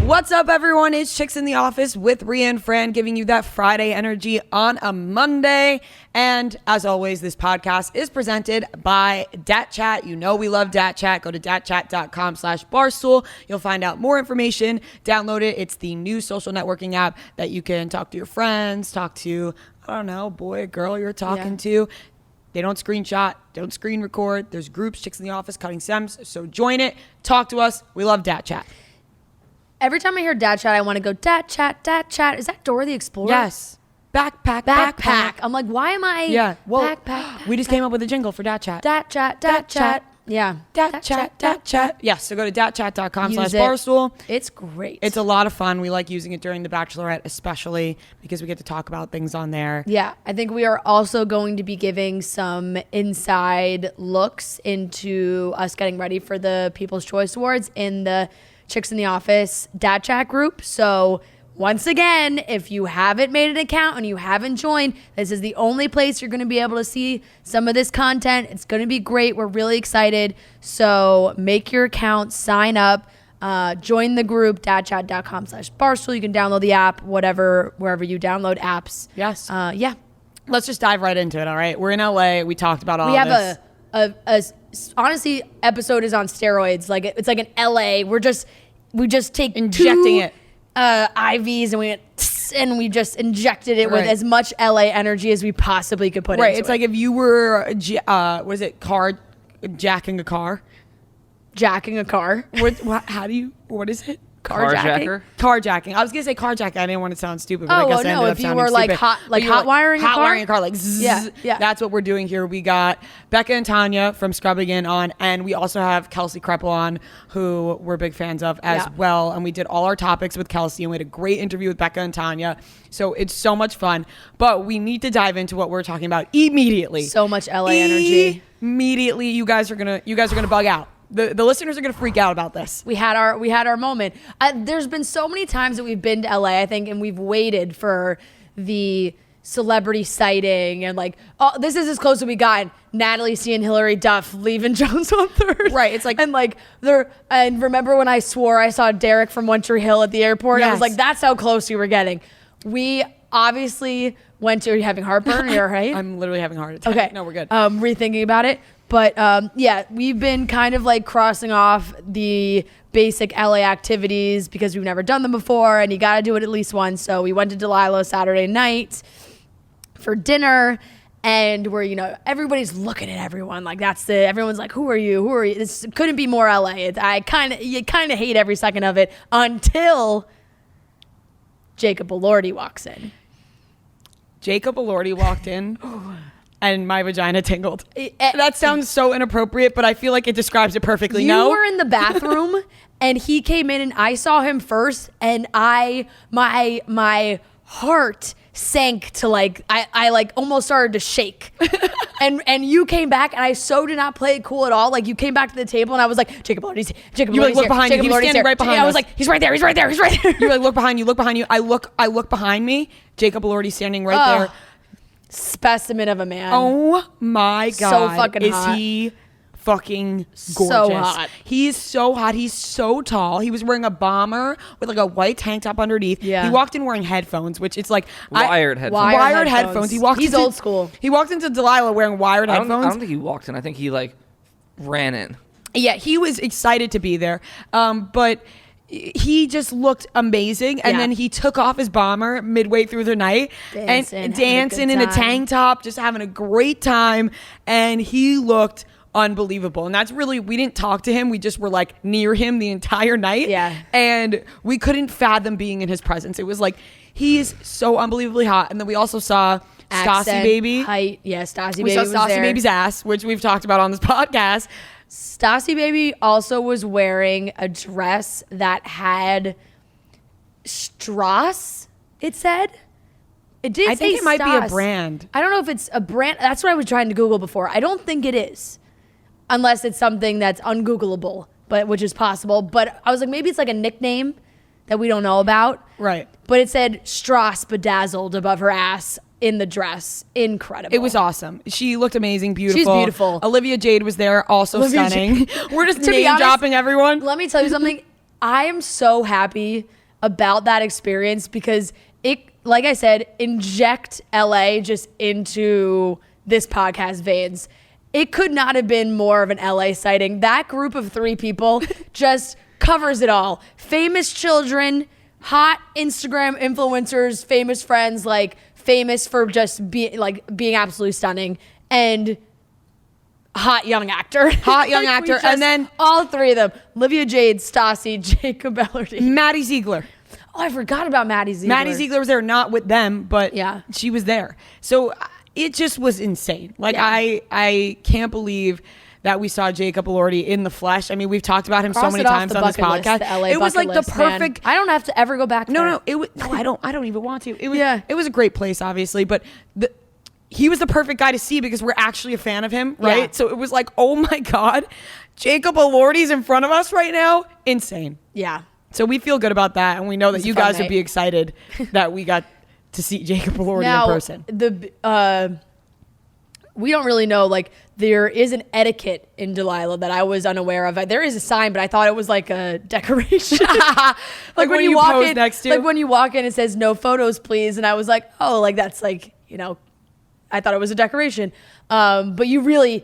What's up, everyone? It's Chicks in the Office with Rhea and Fran, giving you that Friday energy on a Monday. And as always, this podcast is presented by Dat Chat. You know we love Dat Chat. Go to datchat.com/barstool. You'll find out more information. Download it. It's the new social networking app that you can talk to your friends, talk to, I don't know, boy, girl you're talking to. They don't screenshot, don't screen record. There's groups, Chicks in the Office, Cutting Stems. So join it. Talk to us. We love Dat Chat. Every time I hear Dat Chat, I want to go, Dat Chat, Dat Chat. Is that Dora the Explorer? Yes. Backpack. I'm like, why am I? Yeah. Well, backpack. We just came up with a jingle for Dat Chat. Dat Chat, Dat Chat. Yeah. Dat Chat. Yes. So go to datchat.com/barstool. It's great. It's a lot of fun. We like using it during The Bachelorette, especially because we get to talk about things on there. Yeah. I think we are also going to be giving some inside looks into us getting ready for the People's Choice Awards in the Chicks in the Office Dat Chat group. So once again, if you haven't made an account and you haven't joined, this is the only place you're going to be able to see some of this content. It's going to be great. We're really excited. So make your account, sign up, join the group, datchat.com/barstool. You can download the app, wherever you download apps. Yes. Yeah. Let's just dive right into it. All right. We're in LA. We talked about all this. We have a honestly, episode is on steroids. Like it's like an LA. We just take injecting it. IVs and we just injected it with as much LA energy as we possibly could put into it. Right. It's like if you were jacking a car. Jacking a car. What is it? Carjacking. Carjacking. I was gonna say carjacking. I didn't want to sound stupid, but I guess I ended up if you sounding were like stupid. hot wiring a car. Hot wiring a car, like zzz. Yeah. That's what we're doing here. We got Becca and Tanya from Scrubbing In on, and we also have Kelsey Kreppel on, who we're big fans of as well. And we did all our topics with Kelsey, and we had a great interview with Becca and Tanya. So it's so much fun. But we need to dive into what we're talking about immediately. So much LA energy. Immediately, you guys are gonna bug out. The listeners are going to freak out about this. We had our moment. There's been so many times that we've been to LA, I think, and we've waited for the celebrity sighting and like, oh, this is as close as we got. Natalie seeing Hillary Duff leaving Jones on Third. Right. It's like, and remember when I swore I saw Derek from One Tree Hill at the airport? Yes. I was like, that's how close we were getting. We obviously went to, are you having heartburn? You're right? I'm literally having a heart attack. Okay. No, we're good. Rethinking about it. But we've been kind of like crossing off the basic LA activities because we've never done them before and you got to do it at least once. So we went to Delilah Saturday night for dinner and everybody's looking at everyone. Like everyone's like, who are you? This couldn't be more LA. You kind of hate every second of it until Jacob Elordi walks in. Jacob Elordi walked in. And my vagina tingled. That sounds so inappropriate, but I feel like it describes it perfectly. You were in the bathroom, and he came in, and I saw him first, and my heart sank to I almost started to shake. and you came back, and I so did not play it cool at all. Like you came back to the table, and I was like, Jacob Elordi's here. You look behind you. He was standing right behind us. I was like, he's right there. You look behind you. I look behind me. Jacob Elordi standing right there. Specimen of a man. Oh my God. So fucking hot. Is he fucking gorgeous? So hot. He's so hot. He's so tall. He was wearing a bomber with like a white tank top underneath. Yeah. He walked in wearing headphones, which it's like wired headphones. Wired headphones. He's old school. He walked into Delilah wearing wired headphones. I don't think he walked in. I think he ran in. Yeah, he was excited to be there. But he just looked amazing, and then he took off his bomber midway through the night and dancing in a tank top, just having a great time, and he looked unbelievable. And that's really, we didn't talk to him, we just were like near him the entire night, and we couldn't fathom being in his presence. It was like, he's so unbelievably hot. And then we also saw Stassi Baby. Height. Yeah, Stassi Baby. We saw was Stassi there. Baby's ass, which we've talked about on this podcast. Stassi Baby also was wearing a dress that had Strass, it said. It did. I think it might be a Stas. brand. I don't know if it's a brand. That's what I was trying to Google before. I don't think it is. Unless it's something that's ungoogleable, but which is possible. But I was like, maybe it's like a nickname that we don't know about. Right. But it said Strass bedazzled above her ass in the dress. Incredible. It was awesome. She looked amazing, beautiful. She's beautiful. Olivia Jade was there, also stunning. We're just name dropping everyone. Let me tell you something. I am so happy about that experience because it, like I said, inject LA just into this podcast veins. It could not have been more of an LA sighting. That group of 3 people just covers it all. Famous children, hot Instagram influencers, famous friends, like famous for just being absolutely stunning, and hot young actor. Hot young actor. And then all 3 of them. Olivia Jade, Stassi, Jacob Elordi. Maddie Ziegler. Oh, I forgot about Maddie Ziegler. Maddie Ziegler was there, not with them, but Yeah. she was there. So it just was insane. Like, Yeah. I can't believe that we saw Jacob Elordi in the flesh. I mean, we've talked about him so Cross many it off times the on this bucket list, podcast. the LA It was bucket like the list, man. perfect. I don't have to ever go back there. No, it was. No, I don't even want to. It was. Yeah. It was a great place, obviously, but he was the perfect guy to see because we're actually a fan of him, right? Yeah. So it was like, oh my God, Jacob Elordi's in front of us right now. Insane. Yeah. So we feel good about that, and we know that was a you fun guys would night. be excited that we got to see Jacob Elordi Now, in person. We don't really know, like, there is an etiquette in Delilah that I was unaware of. There is a sign, but I thought it was like a decoration. Like when you pose in, next to? like when you walk in, it says no photos, please. And I was like, oh, like that's like, you know, I thought it was a decoration. But you really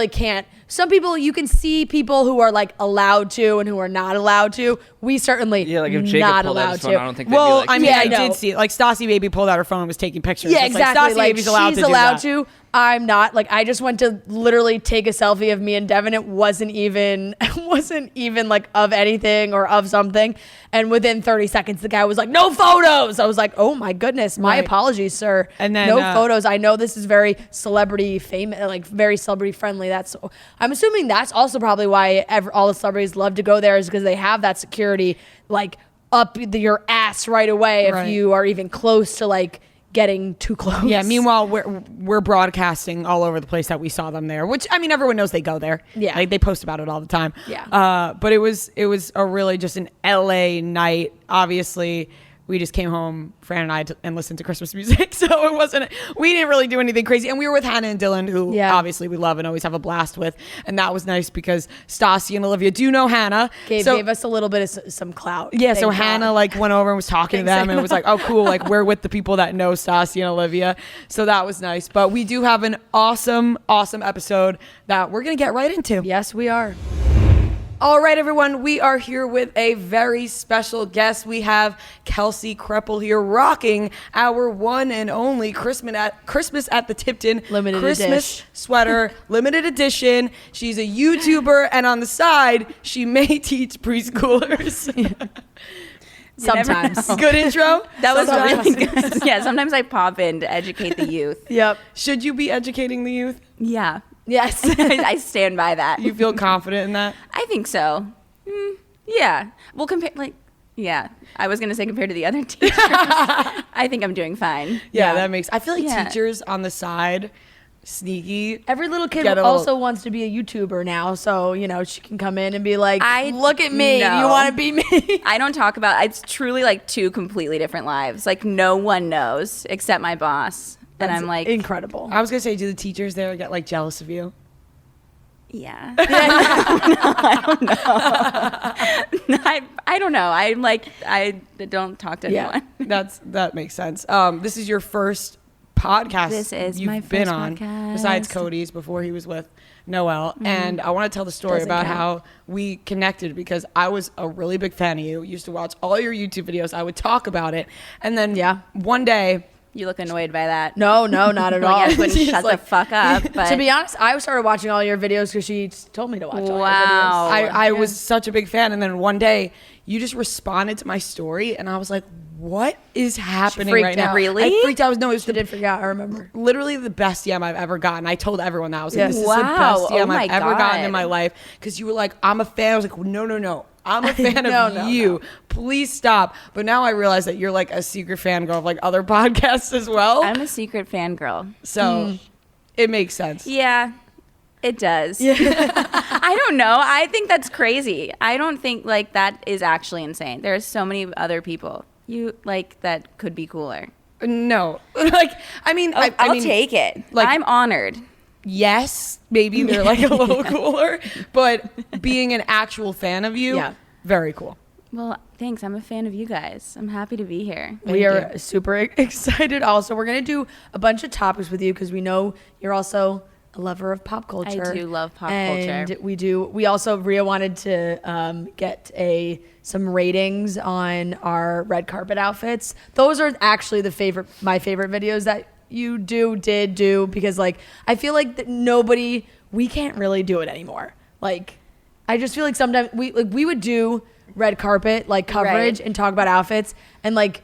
can't. Some people, you can see people who are like allowed to and who are not allowed to. We certainly Yeah, like if Jacob not pulled out allowed his phone, to. I don't think they'd Well, be like, I mean, Yeah, I no. did see it. Like Stassi Baby pulled out her phone and was taking pictures. Yeah, It's like, exactly. Stassi Like, Baby's allowed she's to do allowed that. to. I'm not. Like, I just went to literally take a selfie of me and Devin. It wasn't even like of anything or of something. And within 30 seconds, the guy was like, "No photos." I was like, "Oh my goodness, my Right. apologies, sir." And then, no photos. I know this is very celebrity famous, like very celebrity friendly. I'm assuming that's also probably why all the celebrities love to go there, is because they have that security like up your ass right away Right. if you are even close to like getting too close. Yeah. Meanwhile, we're broadcasting all over the place that we saw them there, which I mean, everyone knows they go there. Yeah. Like they post about it all the time. Yeah. But it was a really just an LA night. Obviously, we just came home, Fran and I, and listened to Christmas music. So we didn't really do anything crazy. And we were with Hannah and Dylan, who Yeah. obviously we love and always have a blast with. And that was nice because Stassi and Olivia do know Hannah. Gave us a little bit of some clout. Yeah, so Thank God. Hannah like went over and was talking to Thanks, them and was like, oh, cool. Like we're with the people that know Stassi and Olivia. So that was nice. But we do have an awesome episode that we're going to get right into. Yes, we are. All right, everyone, we are here with a very special guest. We have Kelsey Kreppel here rocking our one and only Christmas at the Tipton Limited Christmas edition. sweater, limited edition. She's a YouTuber, and on the side, she may teach preschoolers. Sometimes. Good intro. That was Sometimes. really good. Yeah, sometimes I pop in to educate the youth. Yep. Should you be educating the youth? Yeah. Yes. I stand by that. You feel confident in that? I think so. Yeah. Well, I was going to say compared to the other teachers, I think I'm doing fine. Yeah, that makes. I feel like Yeah. teachers on the side, sneaky. Every little kid Get a also little- wants to be a YouTuber now, so you know she can come in and be like, I "Look at me, know. you want to be me?" I don't talk about it's truly like 2 completely different lives. Like no one knows except my boss. And That's I'm like, incredible. I was gonna say, do the teachers there get like jealous of you? yeah. I don't know. I don't know. I'm like, I don't talk to Yeah. anyone. That makes sense. This is your first podcast. This is you've my been first on, podcast. besides Cody's before he was with Noelle. And I want to tell the story Doesn't about count. how we connected because I was a really big fan of you. Used to watch all your YouTube videos. I would talk about it, and then one day. You look annoyed by that. No, not at all. Like I wouldn't She's shut like- the fuck up. But To be honest, I started watching all your videos because she told me to watch all your Wow. videos. I was such a big fan, and then one day you just responded to my story, and I was like, "What is happening freaked right now?" out. Really? I freaked out. No, it was She did forget. I remember. literally the best DM I've ever gotten. I told everyone that. I was like, Yeah. this is the Wow. best DM Oh my I've ever gotten in God. my life. Because you were like, I'm a fan. I was like, no. I'm a fan No, of no, you. no. Please stop. But now I realize that you're like a secret fangirl of like other podcasts as well. I'm a secret fangirl. So it makes sense. Yeah, it does. I don't know. I think that's crazy. I don't think like that is actually insane. There's so many other people you like that could be cooler. No. Like, I mean, I I'll mean, take it. like- I'm honored. yes, maybe they're like a little cooler, but being an actual fan of you, Yeah. Very cool. Well, thanks. I'm a fan of you guys. I'm happy to be here. We are super excited. Also, we're going to do a bunch of topics with you because we know you're also a lover of pop culture. I do love pop and culture. We also, Rhea wanted to get some ratings on our red carpet outfits. Those are actually my favorite videos that you did do because like I feel like that we can't really do it anymore. Like I just feel like sometimes we would do red carpet like coverage and talk about outfits, and like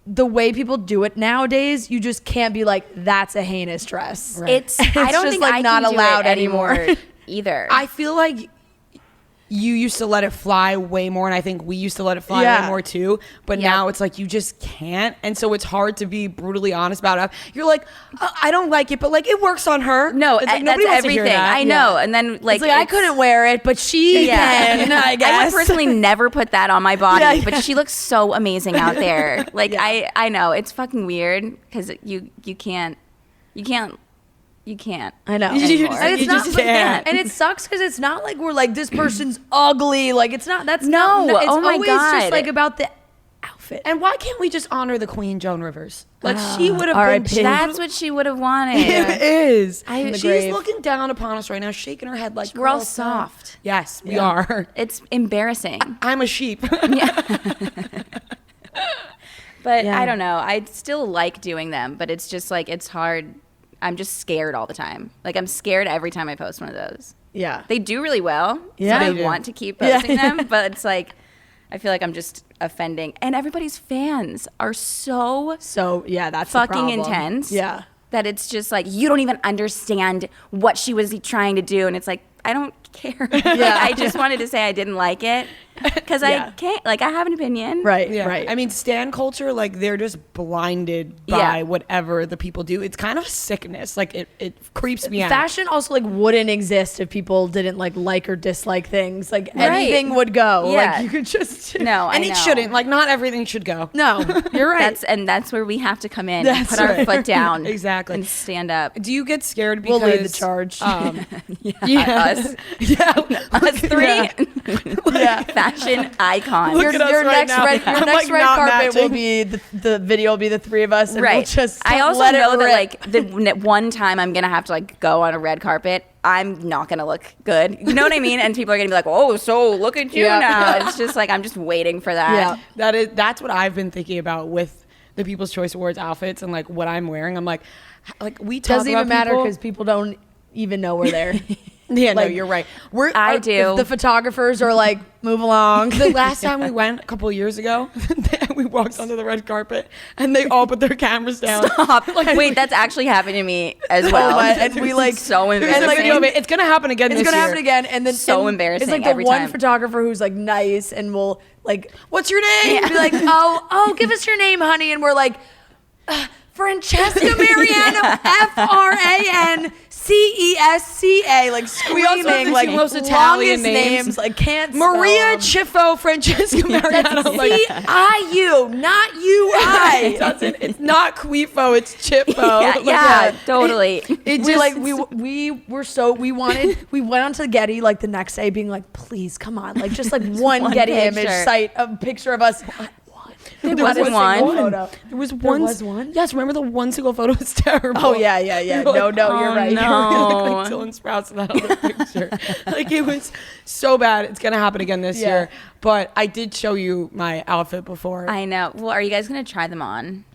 the way people do it nowadays, you just can't be like, that's a heinous dress. It's I don't just, think like, I not can do allowed it anymore anymore. either. I feel like you used to let it fly way more, and I think we used to let it fly way more too. But now it's like you just can't, and so it's hard to be brutally honest about it. You're like, I don't like it, but like it works on her. No, it's like, that's nobody wants to hear everything. that. I know, and then like, It's like I couldn't wear it, but she can. I guess. I would personally never put that on my body, Yeah, but she looks so amazing out there. Like I know it's fucking weird because you can't. I know. You And just can't. And it sucks because it's not like we're like, this person's ugly. Like it's not. That's No. not. It's Oh my always God. just like about the outfit. And why can't we just honor the Queen, Joan Rivers? Like she would have been. R.I.P. That's what she would have wanted. It is. the She's grave. looking down upon us right now, shaking her head like We're all girl, soft. Yes, we are. It's embarrassing. I'm a sheep. But Yeah. I don't know. I still like doing them, but it's just like it's hard. I'm just scared all the time. Like I'm scared every time I post one of those. Yeah. They do really well. Yeah. So They I do. want to keep posting them, but it's like I feel like I'm just offending. And everybody's fans are so So yeah, that's the fucking problem. intense. Yeah. That it's just like you don't even understand what she was trying to do, and it's like I don't care. Yeah. I just wanted to say I didn't like it because Yeah. I can't. Like I have an opinion. Right. Yeah. Right. I mean, stan culture, like they're just blinded by Yeah. whatever the people do. It's kind of a sickness. Like it creeps me out. Fashion also like wouldn't exist if people didn't like or dislike things. Like anything would go. Yeah. Like you could just No, And I it know. shouldn't. Like not everything should go. No, you're right. That's where we have to come in and That's put our right. foot down. Exactly. And stand up. Do you get scared We'll because lead the charge. Us. Yeah. Us three. Yeah. Fashion icons. Look at us Your right next now. red, your I'm, next like, red not carpet will matching. be the video will be the three of us, and we'll Right. just I also let know it that rip. like the one time I'm gonna have to like go on a red carpet, I'm not gonna look good. You know what I mean? And people are gonna be like, "Oh, so look at you Yeah. now." It's just like I'm just waiting for that. Yeah. That's what I've been thinking about with the People's Choice Awards outfits and like what I'm wearing. I'm like we talk Doesn't about even matter people- because people don't even know we're there. Yeah, no, like, you're right. I do. The photographers are like, move along. The last time we went a couple of years ago, we walked onto the red carpet and they all put their cameras down. Stop. Wait, that's actually happened to me as well. and we like so There's a embarrassing. video of it. It's gonna happen again. It's this gonna year. happen again, and then So and embarrassing It's like the every one time. photographer who's like nice and will like, What's your name? be like, oh, give us your name, honey, and we're like, Francesca Mariano, FRANCESCA, like We also have screaming, the like two most Italian longest names. like can't Maria spell Chiffo Francesca Mariano. them. Like, CIU, not UI. it's not Quifo, it's Chippo. Like, yeah, totally. It We just like we went onto Getty like the next day being like, please come on, like just like one Getty image picture. site, a picture of us. There There wasn't one. Photo. There was There one. was one? Yes, remember the one single photo was terrible. Oh yeah. No, you're right. no. Like Dylan Sprouse in that other picture. Like it was so bad. It's gonna happen again this Yeah. year. But I did show you my outfit before. I know. Well, are you guys gonna try them on?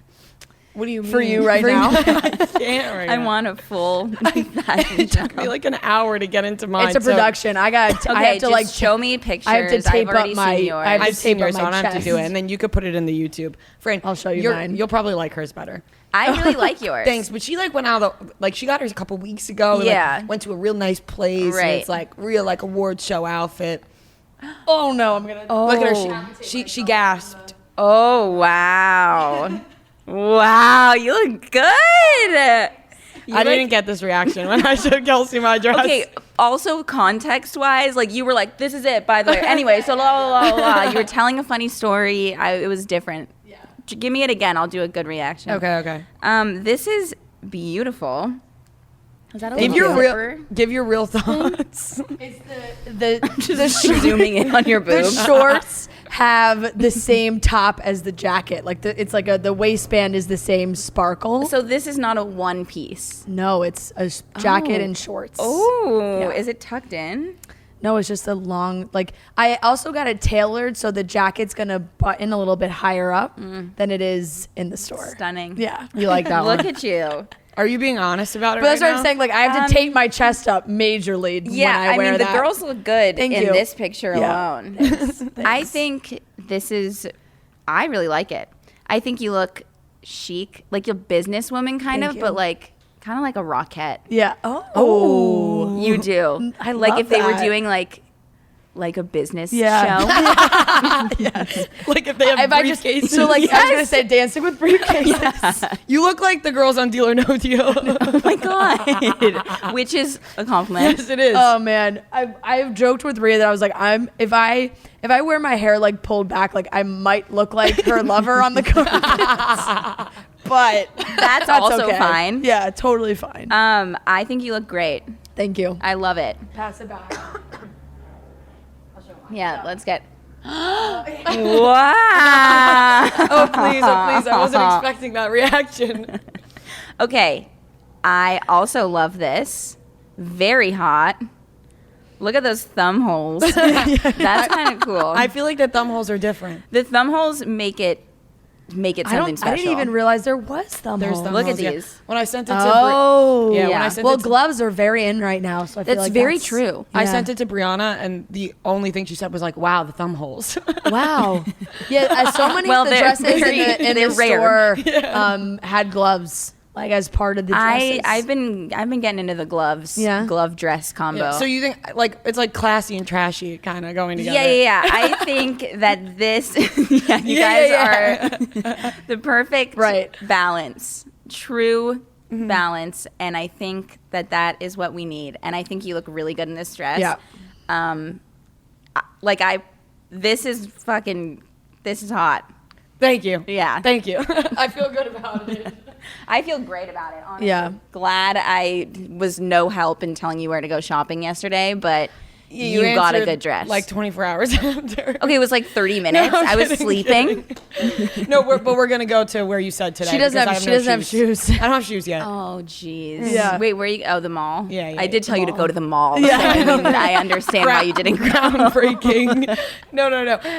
What do you mean? For you right now? I can't right I now. want a full fashion It took job. me like an hour to get into mine. It's a so production. I have Okay, to just like show me pictures. I have to tape I've already up my- seen yours. I have to I've seen tape up yours, so my I don't have to do chest. it. And then you could put it in the YouTube. Fran, I'll show you mine. You'll probably like hers better. I really like yours. Thanks, but she like went out like she got hers a couple weeks ago. And, Yeah. like, went to a real nice place. And Right. it's like real like award show outfit. Oh no, I'm gonna. Look at her. She gasped. Oh wow, wow! You look good. I didn't get this reaction when I showed Kelsey my dress. Okay. Also, context-wise, like you were like, "This is it." By the way, anyway, so la la la la. You were telling a funny story. It was different. Yeah. Give me it again. I'll do a good reaction. Okay. This is beautiful. Is that a Give little your zipper? give your real thoughts. It's the Zooming in on your the boob. shorts have the same top as the jacket. Like it's like the waistband is the same sparkle. So this is not a one piece. No, it's a jacket and shorts. Oh, Yeah. is it tucked in? No, it's just a long, like, I also got it tailored so the jacket's gonna button a little bit higher up than it is in the store. Stunning. Yeah. You like that Look one? at you. Are you being honest about it? But that's right what I'm saying. Like, I have to tape my chest up majorly Yeah, when I wear mean, that. the girls look good Thank in you. this picture Yeah. alone. Thanks. I think I really like it. I think you look chic, like a businesswoman kind Thank of, you. but like kind of like a rockette. Yeah. Oh. You do. I like love if they were that. doing like a business Yeah. show. Yes. Like if they have If I just, briefcases. so like, I was gonna say dancing with briefcases. You look like the girls on Deal or No Deal. Oh my god, which is a compliment. Yes, it is. Oh man, I've joked with Rhea that I was like, if I wear my hair like pulled back, like I might look like her lover on the cover. But That's also okay. fine. Yeah, totally fine. I think you look great. Thank you. I love it. Pass it back. Yeah, let's get. Wow. Oh please, I wasn't expecting that reaction. Okay, I also love this. Very hot. Look at those thumb holes. That's kind of cool. I feel like the thumb holes are different. The thumb holes make it something special. I didn't even realize there was thumb There's holes. thumb Look at holes, yeah. these. When I sent it to Oh, Yeah, when Yeah. I sent well, it to, gloves are very in right now, so I feel That's like very true. I Yeah. sent it to Brianna, and the only thing she said was like, "Wow, the thumb holes." Wow. Yeah, so many Well, of the they're dresses very- in they're the rare. store had gloves, like as part of the dresses. I've been getting into the gloves. Yeah. Glove dress combo. Yeah, so you think like it's like classy and trashy kind of going together? Yeah. I think that this, you Yeah, guys are the perfect Right. balance, true balance, and I think that is what we need. And I think you look really good in this dress. Yeah. This is hot. Thank you. Yeah. Thank you. I feel good about it. I feel great about it, honestly. Yeah. Glad I was no help in telling you where to go shopping yesterday, but you got a answered, good dress. Like 24 hours after. Okay, it was like 30 minutes. I'm I was kidding, sleeping. No, but we're gonna go to where you said today. She doesn't because have- I she doesn't have shoes. I don't have shoes yet. Oh, jeez. Yeah. Wait, where you? Oh, the mall. Yeah, I did tell you to go to the mall. Yeah. So, I mean, I understand why you didn't go. Groundbreaking. No.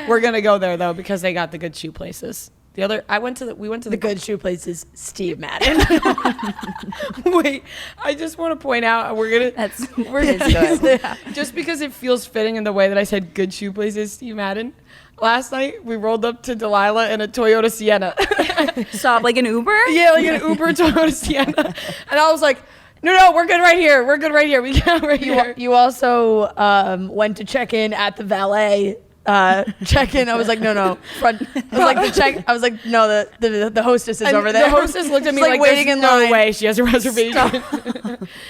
We're gonna go there though because they got the good shoe places. We went to the the good shoe place is Steve Madden. Wait, I just want to point out we're Good. just because it feels fitting in the way that I said good shoe places, Steve Madden. Last night we rolled up to Delilah in a Toyota Sienna. Stop, like an Uber? Yeah, like an Uber Toyota Sienna, and I was like, no, we're good right here. We're good right here. We got right here. You also went to check in at the valet. Check in. I was like, no. Front. I was like, I was like, no. The hostess is And over there. The hostess looked at me She's like waiting there's in no line. way she has a reservation.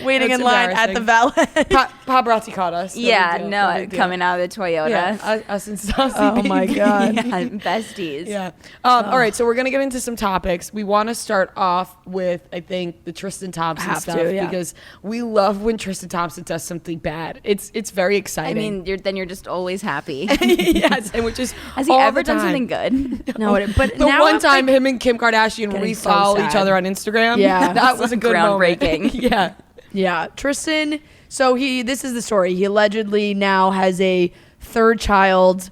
Waiting That's in line at the valet. Paparazzi caught us. No Yeah, big deal, no, big deal. coming out of the Toyota. Yeah, us and Saucy Oh my Baby. god. Yeah, besties. Yeah. All right, so we're gonna get into some topics. We want to start off with, I think, the Tristan Thompson Have stuff to, yeah. because we love when Tristan Thompson does something bad. It's very I exciting. mean, you're just always happy. Yes, and which is Has he all ever the done time. something good? No, but The now one I'm time like- him and Kim Kardashian Getting so refollow each sad. other on Instagram. Yeah. that was a good moment. Groundbreaking. Yeah. Yeah, Tristan. So this is the story. He allegedly now has a third child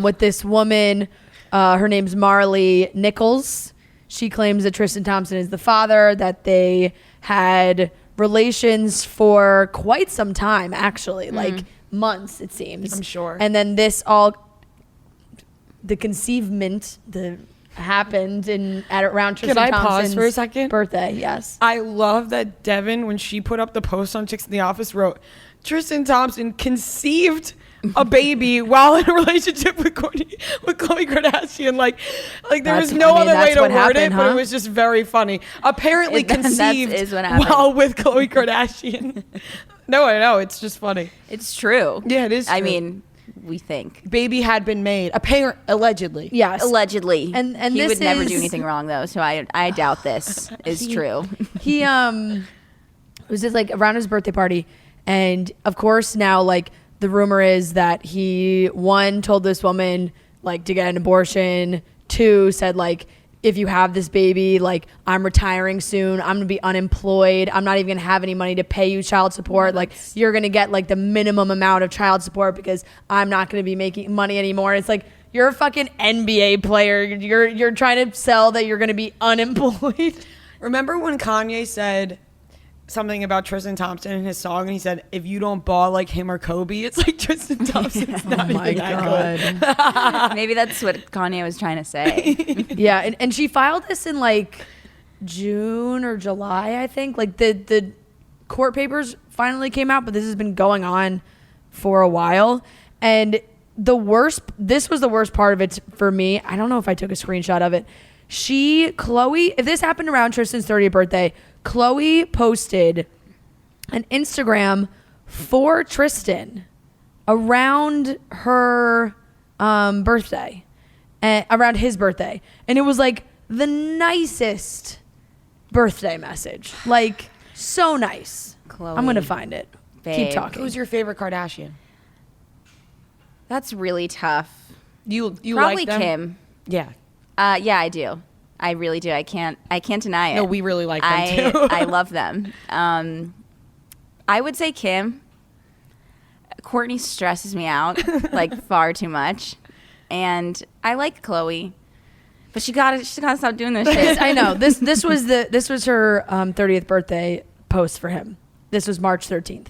with this woman. Her name's Marley Nichols. She claims that Tristan Thompson is the father, that they had relations for quite some time, actually, like months, it seems. I'm sure. And then the conceivement, happened at around Tristan I Thompson's pause for a second? birthday. Yes. I love that Devin, when she put up the post on Chicks in the Office, wrote, Tristan Thompson conceived a baby while in a relationship with Khloe Kardashian. Like there was no other way to word it, but it was just very funny. Apparently That conceived is what happened. while with Khloe Kardashian. No, I know. It's just funny. It's true. Yeah, it is I true. mean, we think. Baby had been made, allegedly. Yes. Allegedly. And he this would never do is- anything wrong, though, so I doubt this is true. He was just like around his birthday party. And of course now like the rumor is that he, one, told this woman like to get an abortion, two, said like, if you have this baby, like I'm retiring soon, I'm gonna be unemployed, I'm not even gonna have any money to pay you child support, like you're gonna get like the minimum amount of child support because I'm not gonna be making money anymore. It's like, you're a fucking NBA player, you're trying to sell that you're gonna be unemployed. Remember when Kanye said something about Tristan Thompson in his song, and he said, if you don't ball like him or Kobe, it's like Tristan Thompson's not even that good. Maybe that's what Kanye was trying to say. Yeah, and she filed this in like June or July, I think. Like the court papers finally came out, but this has been going on for a while. And this was the worst part of it for me. I don't know if I took a screenshot of it. Chloe, if this happened around Tristan's 30th birthday, Chloe posted an Instagram for Tristan around her birthday, around his birthday. And it was like the nicest birthday message. Like, so nice. Chloe, I'm going to find it. babe. Keep talking. Who's your favorite Kardashian? That's really tough. You Probably like them? Kim. Yeah. Yeah, I do. I really do. I can't deny it. No, we really like them too. I love them. I would say Kim. Kourtney stresses me out like far too much, and I like Chloe, but she gotta stop doing this shit. I know this was her 30th birthday post for him. This was March 13th.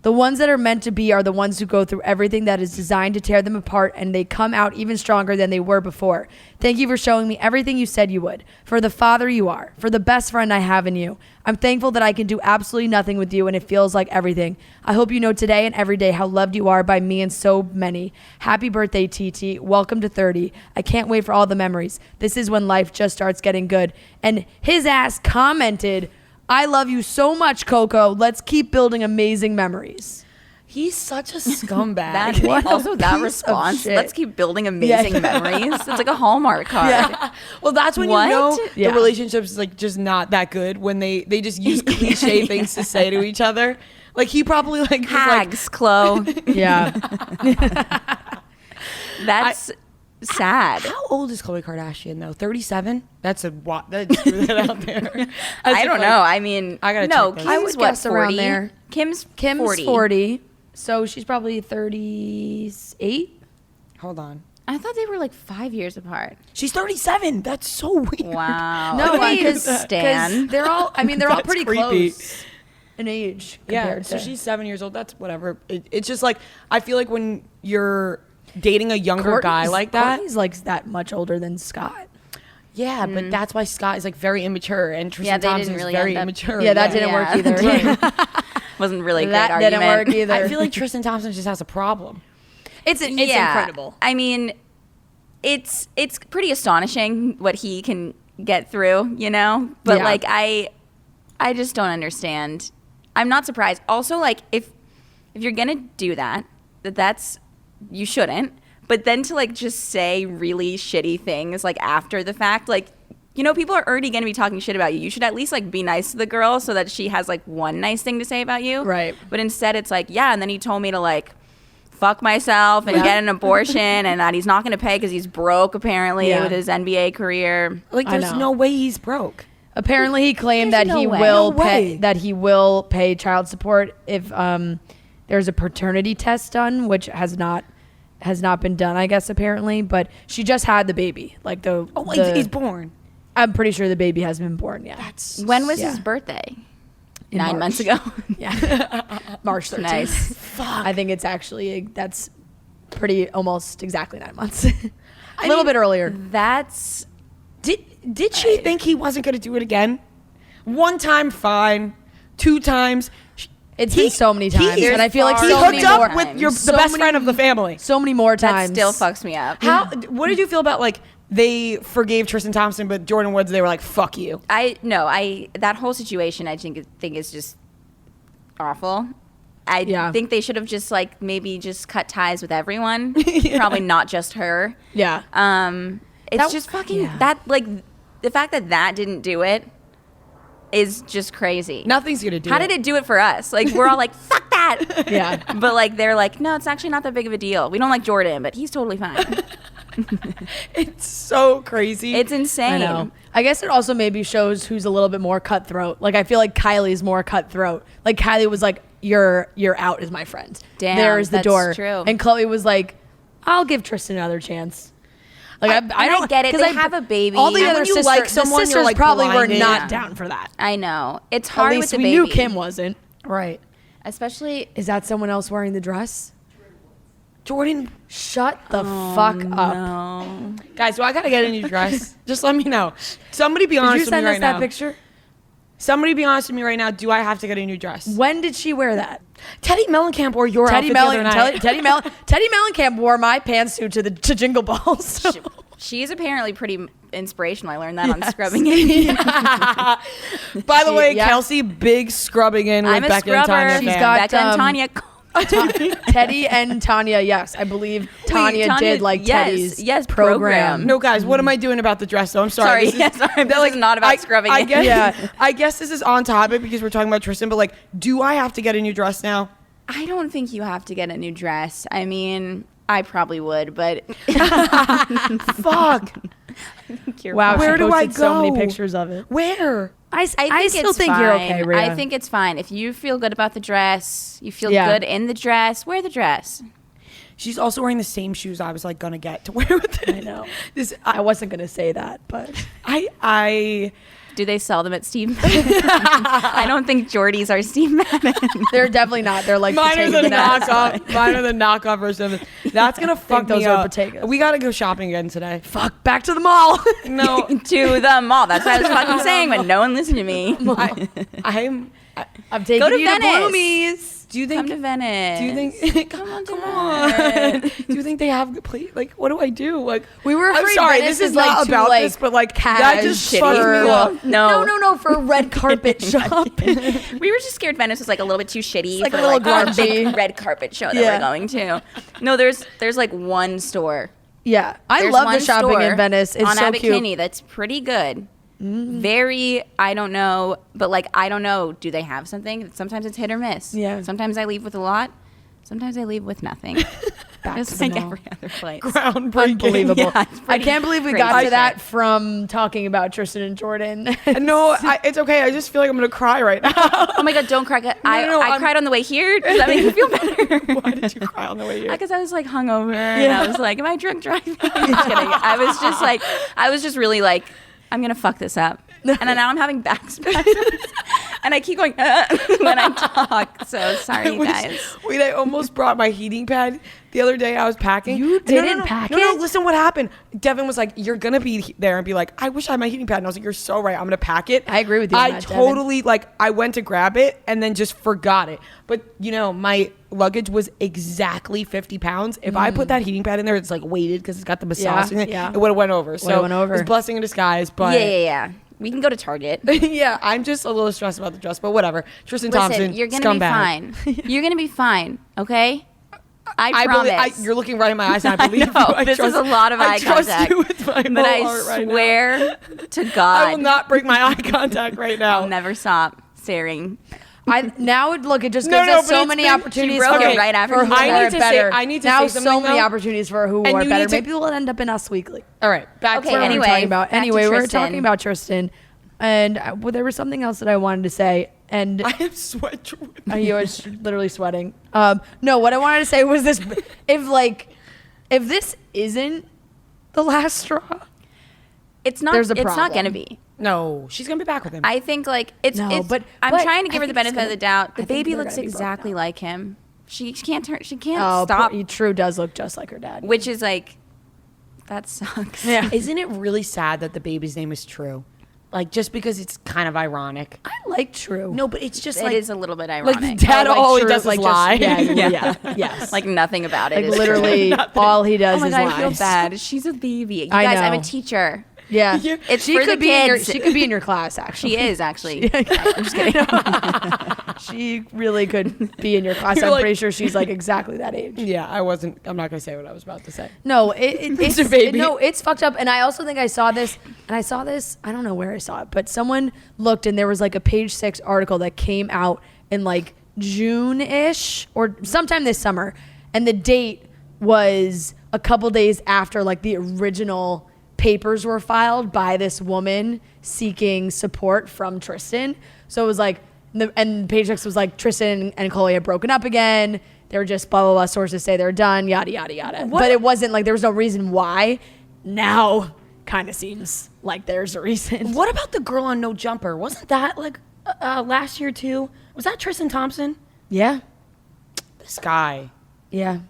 The ones that are meant to be are the ones who go through everything that is designed to tear them apart, and they come out even stronger than they were before. Thank you for showing me everything you said you would, for the father you are, for the best friend I have in you. I'm thankful that I can do absolutely nothing with you, and it feels like everything. I hope you know today and every day how loved you are by me and so many. Happy birthday, TT. Welcome to 30. I can't wait for all the memories. This is when life just starts getting good. And his ass commented, I love you so much, Coco. Let's keep building amazing memories. He's such a scumbag. That response. Let's keep building amazing memories. It's like a Hallmark card. Yeah. Well, that's when What? you know Yeah. the relationship's like just not that good, when they just use cliche things to say to each other. Like he probably like was Hags, Chloe. Yeah. That's sad. How old is Khloe Kardashian though? 37? That's a what? Let's threw that out there. I don't know. I mean, I gotta no. check this. Kim's I would what, guess 40? around there. Kim's Kim's 40. 40. So she's probably 38. Hold on. I thought they were like 5 years apart. She's 37. That's so weird. Wow. No, Okay, because Stan. they're all. I mean, they're all That's pretty creepy. close in age. Yeah. Compared So to she's 7 years old. That's whatever. It's just like I feel like when you're dating a younger guy like that. Courtney's like that much older than Scott. Yeah, but that's why Scott is like very immature and Tristan they Thompson didn't is really very end up- immature. Yeah, that didn't work either. Wasn't really a great That didn't argument. work either. I feel like Tristan Thompson just has a problem. It's incredible. I mean, it's pretty astonishing what he can get through, you know? But Yeah. like I just don't understand. I'm not surprised. Also, like if you're going to do that's you shouldn't. But then to like just say really shitty things like after the fact, like, you know, people are already going to be talking shit about you. You should at least like be nice to the girl so that she has like one nice thing to say about you. Right. But instead it's like, yeah, and then he told me to like fuck myself and get an abortion and that he's not going to pay because he's broke apparently with his NBA career. Like, I there's know. no way he's broke. Apparently, he claimed There's that no he way. will No way. pay child support if there's a paternity test done, which has not been done, I guess, apparently. But she just had the baby. Like He's born. I'm pretty sure the baby has been born. Yeah, When was Yeah. his birthday? In 9 March. months ago. Yeah, March 13th. Nice. I think it's actually that's pretty almost exactly 9 months. A little bit earlier. That's Did she think he wasn't going to do it again? One time, fine. 2 times. It's been so many times, and I feel like he so hooked many up more. with the So best many- friend of the family. So many more that times. still fucks me up. What did you feel about like they forgave Tristan Thompson, but Jordan Woods they were like fuck you? That whole situation I think is just awful. I think they should have just like maybe just cut ties with everyone. Probably not just her. Yeah. It's That- just fucking yeah. that like the fact that didn't do it is just crazy. Nothing's gonna do How did it do it for us? Like, we're all like, fuck that. Yeah. But like, they're like, no, it's actually not that big of a deal. We don't like Jordan, but he's totally fine. It's so crazy. It's insane. I know. I guess it also maybe shows who's a little bit more cutthroat. Like I feel like Kylie's more cutthroat. Like Kylie was like, "You're out as my friend. Damn, There's the that's door." true. And Chloe was like, "I'll give Tristan another chance." Like I don't get it. 'cause They have a baby. All the And other when you sisters, like someone, the you're, sisters like, probably were blinded. not Yeah. down for that. I know. It's At hard least with the we baby. knew Kim wasn't. right. Especially, Is that someone else wearing the dress? Jordan, Shut the fuck up. no. guys, do I gotta get a new dress? Just let me know. Somebody be Did honest you with me send us right that now. picture? Somebody be honest with me right now. Do I have to get a new dress? When did she wear that? Teddy Mellencamp wore your Teddy outfit the other night. Teddy Mellencamp wore my pantsuit to Jingle Balls. So. She is apparently pretty inspirational. I learned that on scrubbing it. By the way, yeah. Kelsey, big scrubbing in with I'm a Becca and scrubber. Tanya. She's fan. got, Becca and Tanya. Teddy and Tanya, yes, I believe Tanya did like Teddy's program. No, guys, what am I doing about the dress? Though I'm sorry. Sorry, this is not about scrubbing I it. guess, Yeah. I guess this is on topic because we're talking about Tristan. But like, do I have to get a new dress now? I don't think you have to get a new dress. I mean, I probably would, but Fuck. Wow, Where she do I posted so many go? pictures of it. Where? I still it's think fine. you're okay, Rhea. I think it's fine. If you feel good about the dress, you feel Yeah. good in the dress, wear the dress. She's also wearing the same shoes I was like gonna get to wear with it. I know. This I wasn't gonna say that, but I Do they sell them at Steve Madden? I don't think Jordy's are Steve Madden. they're definitely not. They're like mine are the Bottega. knockoff. Mine are the knockoff version of it. That's gonna fuck those me are up. Bottegas. We gotta go shopping again today. Fuck, back to the mall. No, To the mall. That's what I was fucking saying, but no one listened to me. I'm. I'm taking Go to you Venice. to Bloomies. Do you Come think? to Venice. Do you think? Come on, Come on. Do you think they have? Like, what do I do? Like, We were I'm afraid sorry. Venice This is is, like, not too, about like, this, but like that cash, just shitty. fucked me up. No, for red carpet shopping. We were just scared Venice was like a little bit too shitty like for a little our big grungy. red carpet show that Yeah. we're going to. No, there's like one store. Yeah, I There's love one the shopping store in Venice. It's on so Abbot cute. Kinney that's pretty good. Very, I don't know, but like I don't know. Do they have something? Sometimes it's hit or miss. Yeah. Sometimes I leave with a lot. Sometimes I leave with nothing. Back Just to the like mall. every other place. Groundbreaking. Unbelievable. Yeah, it's I pretty can't believe we got crazy. to that from talking about Tristan and Jordan. No, it's okay. I just feel like I'm gonna cry right now. Oh my god, don't cry. I I'm- cried on the way here. Does that make you feel better? Why did you cry on the way here? Because I was like hungover and I was like, am I drunk driving? Just kidding. I was just really like, I'm gonna fuck this up. And then now I'm having back spasms. And I keep going when I talk. So sorry, you guys. Wait, I almost brought my heating pad the other day. I was packing. You No, no, didn't no, pack No, it? listen what happened. Devin was like, you're going to be there and be like, I wish I had my heating pad. And I was like, you're so right. I'm going to pack it. I agree with you on I that, Devin. totally, like, I went to grab it and then just forgot it. But, you know, my luggage was exactly 50 pounds. If I put that heating pad in there, it's like weighted because it's got the massage in it. yeah. It would have went over. So went over. it was a blessing in disguise. But Yeah. We can go to Target. yeah, I'm just a little stressed about the dress, but whatever. Tristan Thompson, Listen, you're gonna scumbag. be fine. You're gonna be fine. Okay. I believe, promise. you're looking right in my eyes. And I I believe know, you. I this is a lot of I eye trust contact. you with my But I whole heart right now. swear to God, I will not break my eye contact right now. I'll never stop staring. Now look, it just No, gives no, us but so it's many been- opportunities she broke for, it right after for you who said are I need to say- better. I need to now say so something, many though. opportunities for who And are you better. need to- Maybe we'll end up in Us Weekly. All right, back Okay, to what What we we're anyway, talking about. back to Anyway, we're Tristan. talking about Tristan, and well, there was something else that I wanted to say, and I have sweat dripping. you was literally sweating. No, what I wanted to say was this: if this isn't the last straw, It's not. There's a it's not problem. gonna be. No, she's gonna be back with him. I think like it's. No, it's but I'm trying to I give her the think it's benefit of the doubt. The I think baby they're looks gonna be broken exactly up. like him. She can't turn. She can't oh, stop. True does look just like her dad. Which is like, that sucks. Yeah. Isn't it really sad that the baby's name is True? Like, just because it's kind of ironic. I like True. No, but it's just It like is a little bit like ironic. the dad like all he True, does is like lie. just- yeah, yes. Like nothing about it. Like is true. literally, all he Oh does my is god, lie. I feel bad. She's a baby. You I guys, I'm know. a teacher. Yeah, Yeah. It's she for could the be in your, kids. she could be in your class actually. She is actually. I'm just kidding. She really could be in your class. You're I'm like- pretty sure she's like exactly that age. Yeah, I'm not going to say what I was about to say. No, it's a baby. No, it's fucked up. And I also think I saw this. I don't know where I saw it, but someone looked and there was like a Page 6 article that came out in like June-ish or sometime this summer. And the date was a couple days after like the original papers were filed by this woman seeking support from Tristan. So it was like, and Page 6 was like, Tristan and Chloe had broken up again. They were just blah, blah, blah. Sources say they're done, yada, yada, yada. But it wasn't like, there was no reason why. Now kind of seems like there's a reason. What about the girl on No Jumper? Wasn't that like last year too? Was that Tristan Thompson? Yeah. This guy. Yeah.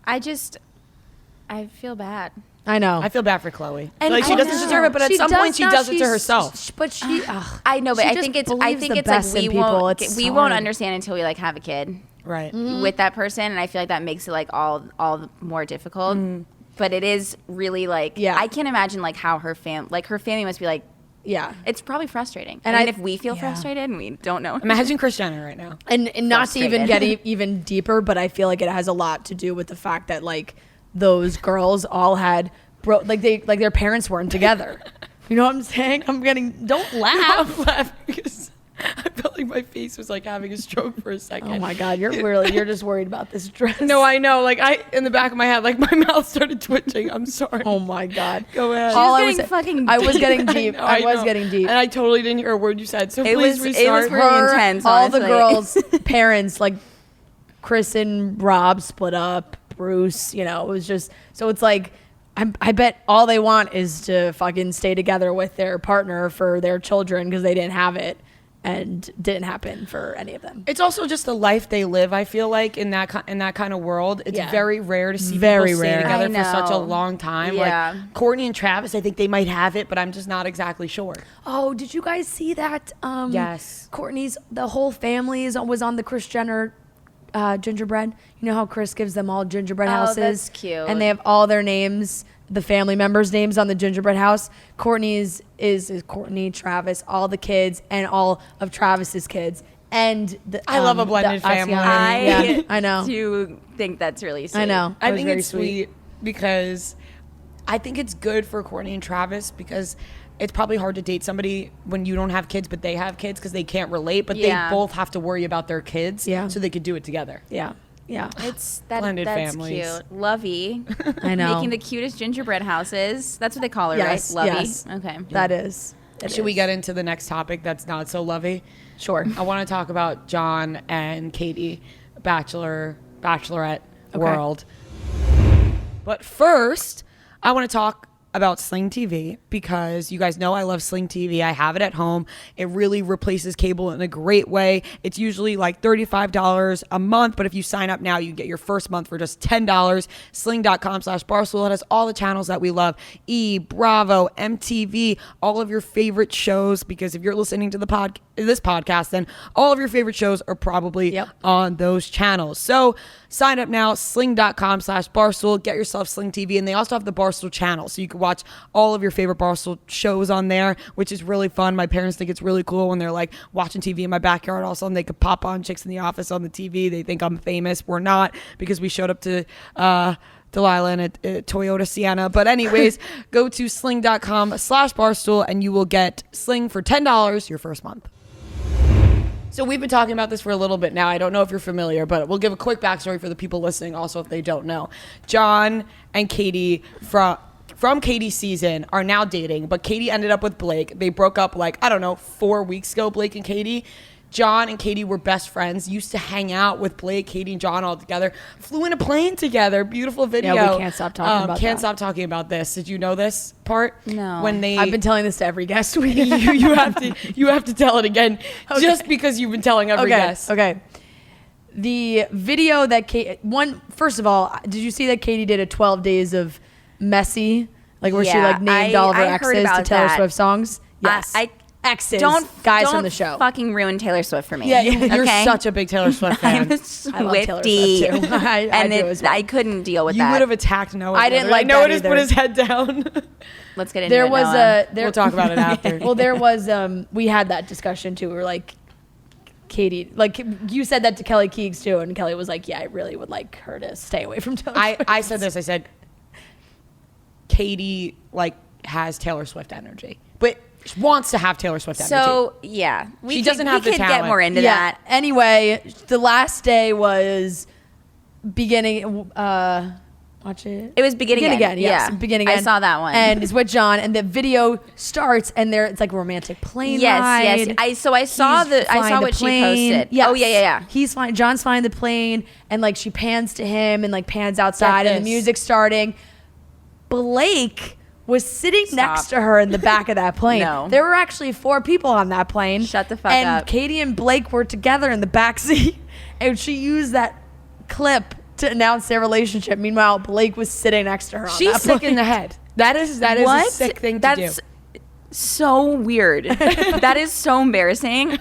I feel bad. I know. I feel bad for Chloe. And Like she I doesn't know. deserve it, but at She some point she not. does it to She's- herself. But she, ugh. I know, but She I just think it's believes the like best we in people. won't It's we hard. won't understand until we like have a kid Right. with that person, and I feel like that makes it like all the more difficult. But it is really like Yeah. I can't imagine like how her family must be like. Yeah. It's probably frustrating. And And I- if we feel yeah. frustrated and we don't know. Imagine Kris Jenner right now. And not to even Frustrated. get even deeper, but I feel like it has a lot to do with the fact that like those girls all had their parents weren't together. You know what I'm saying? Don't laugh. I'm laughing because I felt like my face was like having a stroke for a second. Oh my God, you're just worried about this dress. No, I know. Like in the back of my head, like my mouth started twitching. I'm sorry. Oh my God. Go ahead. All I getting fucking I was deep. getting deep. know, I was know. getting deep. And I totally didn't hear a word you said. So It please was restart. really intense, all the honestly. girls' parents, like Chris and Rob split up, Bruce, it was just, so it's like, I bet all they want is to fucking stay together with their partner for their children because they didn't have it and didn't happen for any of them. It's also just the life they live. I feel like in that kind of world, it's Yeah. very rare to see Very people stay rare. together I for such a know. long time. Yeah. Like Courtney and Travis, I think they might have it, but I'm just not exactly sure. Oh, did you guys see that? Yes. The whole family was on the Kris Jenner gingerbread. You know how Chris gives them all gingerbread Oh, houses? that's cute. And they have all their names, the family members' names on the gingerbread house. Courtney's is Courtney, Travis, all the kids, and all of Travis's kids. And I love a blended family. Yeah, I know. do think that's really sweet. I know. I It was think very it's sweet because I think it's good for Courtney and Travis because it's probably hard to date somebody when you don't have kids, but they have kids because they can't relate, but Yeah. they both have to worry about their kids Yeah. so they could do it together. Yeah. Yeah. That's Blended that's families. cute. Lovey. I know. Making the cutest gingerbread houses. That's what they call it, Yes, right? Lovey. yes. Okay. That is. it Should we is. get into the next topic that's not so lovey? Sure. I want to talk about John and Katie, Bachelorette world. But first, I want to talk about Sling TV because you guys know I love Sling TV. I have it at home. It really replaces cable in a great way. It's usually like $35 a month, but if you sign up now, you get your first month for just $10. Sling.com/Barstool. It has all the channels that we love. E, Bravo, MTV, all of your favorite shows, because if you're listening to this podcast, then all of your favorite shows are probably on those channels. So sign up now, sling.com/Barstool. Get yourself Sling TV. And they also have the Barstool channel. So you can watch all of your favorite Barstool shows on there, which is really fun. My parents think it's really cool when they're like watching TV in my backyard. All of a sudden they could pop on Chicks in the Office on the TV. They think I'm famous. We're not, because we showed up to Delilah in a Toyota Sienna. But anyways, go to sling.com/Barstool and you will get Sling for $10 your first month. So we've been talking about this for a little bit now. I don't know if you're familiar, but we'll give a quick backstory for the people listening also if they don't know. John and Katie from Katie's season are now dating, but Katie ended up with Blake. They broke up 4 weeks ago, Blake and Katie. John and Katie were best friends, used to hang out with Blake, Katie, and John all together, flew in a plane together. Beautiful video. Yeah, we can't stop talking about Can't that. stop talking about this. Did you know this part? No. When they I've been telling this to every guest we you have to tell it again, just because you've been telling every guest. Okay. The video that first of all, did you see that Katie did a 12 days of messy, like where she Yeah, like named all of her I heard exes to about Taylor that. Swift songs? Yes. Exes, guys from the show. Fucking ruin Taylor Swift for me. Yeah, You're okay? such a big Taylor Swift fan. I'm a I love Taylor Swiftie. Swift too. I and do as well. I couldn't deal with You that. would have attacked Noah. I didn't brother. like Noah that just either. put his head down. Let's get into There it. was Noah. a. We'll talk about it after. Well, there was. We had that discussion too. We were like, Katie. Like you said that to Kelly Keegs too, and Kelly was like, "Yeah, I really would like her to stay away from Taylor Swift." I said this. I said Katie like has Taylor Swift energy, but wants to have Taylor Swift energy. So yeah, She doesn't have the We could get talent. more into that. Anyway, the last day was beginning. Watch it. It was Begin Again. Yes, Yeah. Begin I Again. saw that one. and it's with John. And the video starts, and it's like romantic plane ride. Yes. I saw He's flying the what she plane. posted. Yes. Oh yeah. He's flying. John's flying the plane, and like she pans to him, and like pans outside, Get and the this. music's starting. Blake was sitting next to her in the back of that plane. No. There were actually 4 people on that plane. Shut the fuck and up. Katie and Blake were together in the back seat, and she used that clip to announce their relationship. Meanwhile, Blake was sitting next to her. On She's that sick plane. in the head. That is What? a sick thing to That's do. so weird. That is so embarrassing.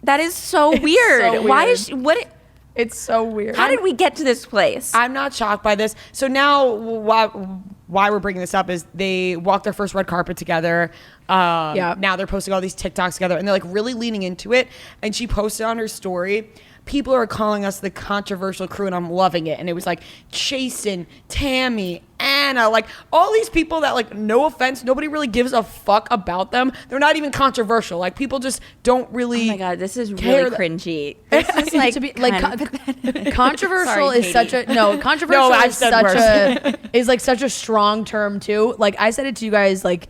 That is so weird. so Why weird. is she, what? It's so weird. How did we get to this place? I'm not shocked by this. So now why we're bringing this up is they walked their first red carpet together. Yeah. Now they're posting all these TikToks together, and they're like really leaning into it. And she posted on her story, people are calling us the controversial crew, and I'm loving it. And it was like Chasen, Tammy, Anna, like all these people that, like, no offense, nobody really gives a fuck about them. They're not even controversial. Like, people just don't really. Oh my god, this is care really that- cringy. This is like to be like kind of pathetic. controversial Sorry, is such a Katie. controversial No, I've is said such worse. a is like such a strong term too. Like I said it to you guys, like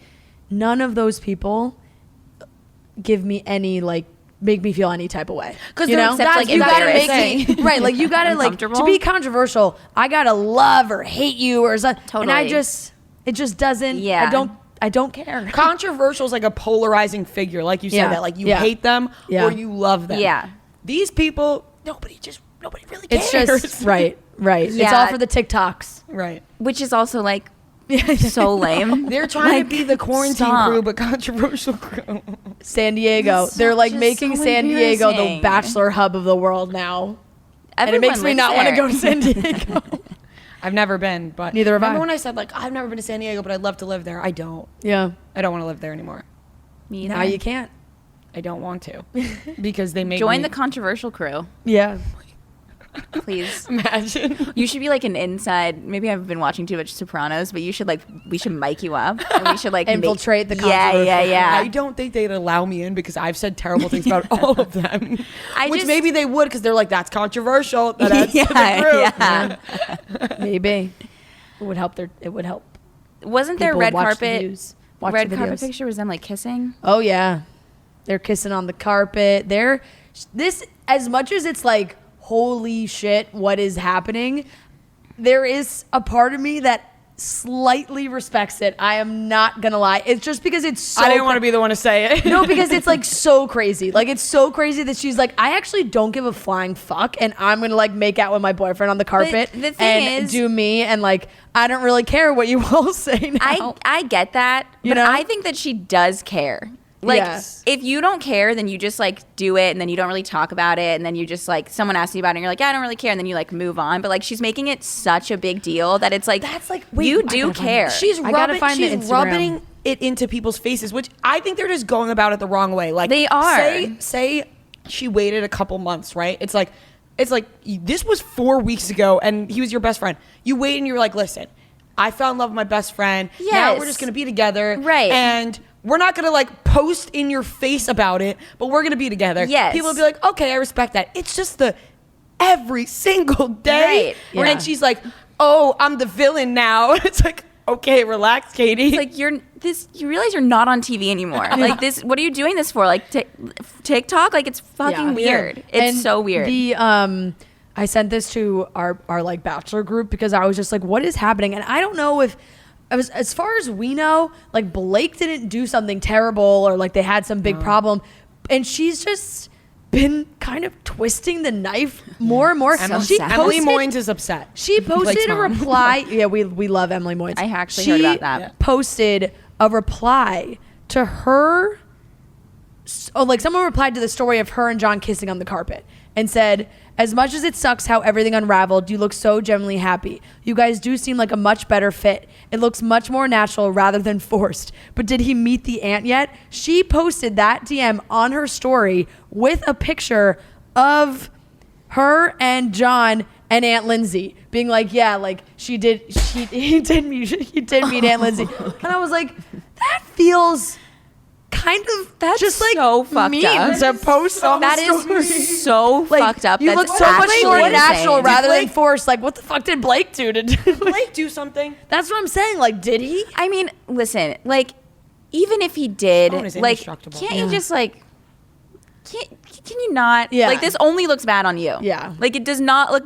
none of those people give me any like make me feel any type of way. 'Cause you they're- know, that's- That's- you gotta make embarrassing. me right. Like you gotta like to Uncomfortable? be controversial. I gotta love or hate you or something. And I Totally. it just doesn't. Yeah. I don't care. Controversial is like a polarizing figure, like you said, Yeah. that like you Yeah. hate them Yeah. or you love them. Yeah. These people, nobody really cares. It's just right. It's Yeah. all for the TikToks. right. Which is also like so lame. They're trying Like, to be the quarantine stop. crew, but controversial crew. San Diego. This is They're like just making so San Diego the embarrassing. bachelor hub of the world now. And it Everyone makes me lives not want to there. go to San Diego. I've never been, but Neither have I. remember when I said like I've never been to San Diego, but I'd love to live there. I don't. Yeah. I don't want to live there anymore. Me Now either. you can't. I don't want to because they make Join me the controversial crew, Yeah. please. imagine. You should be like an inside. Maybe I've been watching too much Sopranos, but you should like we should mic you up and we should like Infiltrate the Yeah. controversial I don't think they'd allow me in because I've said terrible things about all of them. I Which just- maybe they would because they're like, that's controversial. That adds to the Yeah, group. yeah. Maybe. It would help it would help. Wasn't there people red watch the carpet? views, watch Red the carpet videos. picture was them like kissing. Oh yeah. They're kissing on the carpet. This as much as it's like holy shit, what is happening? There is a part of me that slightly respects it. I am not gonna lie. It's just because it's so I didn't want to be the one to say it. no, because it's like so crazy. Like it's so crazy that she's like, I actually don't give a flying fuck, and I'm gonna like make out with my boyfriend on the carpet the thing and is- do me, and like I don't really care what you all say now. I get that, You but know? I think that she does care. Like, Yes. if you don't care, then you just like do it, and then you don't really talk about it, and then you just like someone asks you about it, and you're like, yeah, I don't really care, and then you like move on. But like, she's making it such a big deal that it's like That's like, wait, you I do gotta find care. it. She's I gotta rubbing, find the she's Instagram. rubbing it into people's faces, which I think they're just going about it the wrong way. Like They are. Say she waited a couple months, right? It's like this was 4 weeks ago, and he was your best friend. You wait, and you're like, listen, I fell in love with my best friend. Now Yes. we're just gonna be together, Right. And we're not gonna like post in your face about it, but we're gonna be together. Yes. People will be like, okay, I respect that. It's just the every single day, Right. Yeah. and she's like, oh, I'm the villain now. It's like, okay, relax, Katie. It's like you realize you're not on TV anymore. Like this, what are you doing this for? Like TikTok? Like it's fucking Yeah. weird. It's And so weird. The I sent this to our like bachelor group because I was just like, what is happening? And I don't know if as far as we know, like Blake didn't do something terrible or like they had some big problem, and she's just been kind of twisting the knife more and more. Emily, She Emily posted- Moynes is upset. She posted Blake's a mom. reply. Yeah, we love Emily Moynes. I actually heard about that. She posted a reply to her. Oh, like someone replied to the story of her and John kissing on the carpet, and said, as much as it sucks how everything unraveled, you look so genuinely happy. You guys do seem like a much better fit. It looks much more natural rather than forced. But did he meet the aunt yet? She posted that DM on her story with a picture of her and John and Aunt Lindsay being like, yeah, like he did meet Aunt Lindsay. And I was like, that feels kind of That's just like so fucked mean up. to post on That the story. is so Like, fucked up. You That's look so much actually more insane. natural rather than Blake- forced. Like, what the fuck did Blake do to do? Blake do something. That's what I'm saying. Like, did he? I mean, listen, like, even if he did, Phone is like, indestructible. can't you just like, can you not? Yeah. Like, this only looks bad on you. Yeah. Like, it does not look.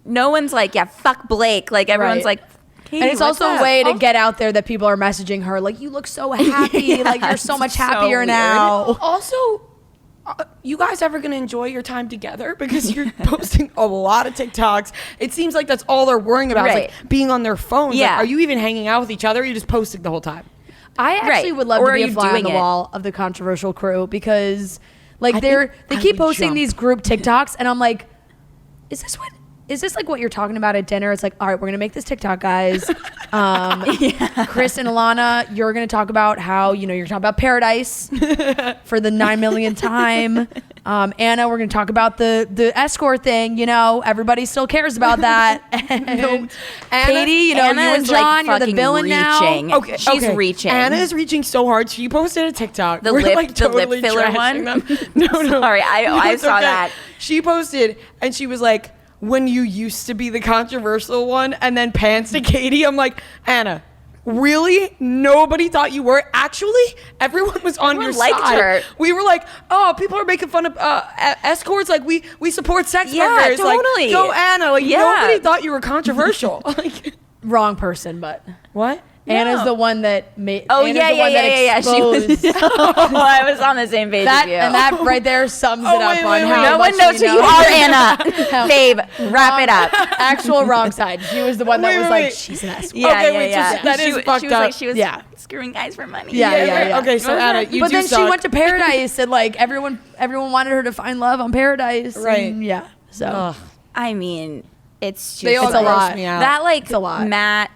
No one's like, yeah, fuck Blake. Like, everyone's Right. like, Katie, And it's what's also up? a way to get out there that people are messaging her, like, you look so happy. Yeah, like, you're so it's much so happier weird. now. Also, you guys ever gonna enjoy your time together? Because you're posting a lot of TikToks. It seems like that's all they're worrying about. Right. Is like being on their phones. Like, Yeah. are you even hanging out with each other? Or are you just posting the whole time? I actually Right. would love Or to are be a you fly on doing the it? wall of the controversial crew because, like, I they think I keep would posting jump. these group TikToks, and I'm like, is this like what you're talking about at dinner? It's like, all right, we're gonna make this TikTok, guys. Chris and Alana, you're gonna talk about how you're talking about paradise for the 9 millionth time. Anna, we're gonna talk about the escort thing. Everybody still cares about that. And Katie, Anna you and is, like, John, you're the fucking villain reaching. now. Okay, She's reaching. Anna is reaching so hard. She posted a TikTok. The We're, lip- like, the lip totally filler trashing one? them. No. Sorry, I It's saw okay. that. She posted and she was like, when you used to be the controversial one, and then pans to Katie. I'm like, Anna, really? Nobody thought you were? Actually, everyone was on your Everyone liked side. her. We were like, oh, people are making fun of escorts. Like, we support sex Yeah, workers. totally. Like, go Anna. Like, Yeah. nobody thought you were controversial. Like, Wrong person, but what? Anna's the one that made. Oh, Anna's yeah, the one that yeah. She was. exposed I was on the same page that, as you. and that right there sums it Oh, up wait, on wait, how wait. no much one knows we who you know. are, Anna. Babe, wrap it up. Actual wrong side. She was the one that Wait, was wait, like, wait. she's an escort. Yeah, Okay, yeah, wait, so yeah. that is she, fucked she was up. like, she was Yeah. screwing guys for money. Yeah. Okay, so Anna, you but do then she suck. went to Paradise, and like everyone wanted her to find love on Paradise. Right. And yeah. So Ugh. I mean, it's just They all It's a gross lot. me out. that like It's a lot. Matt,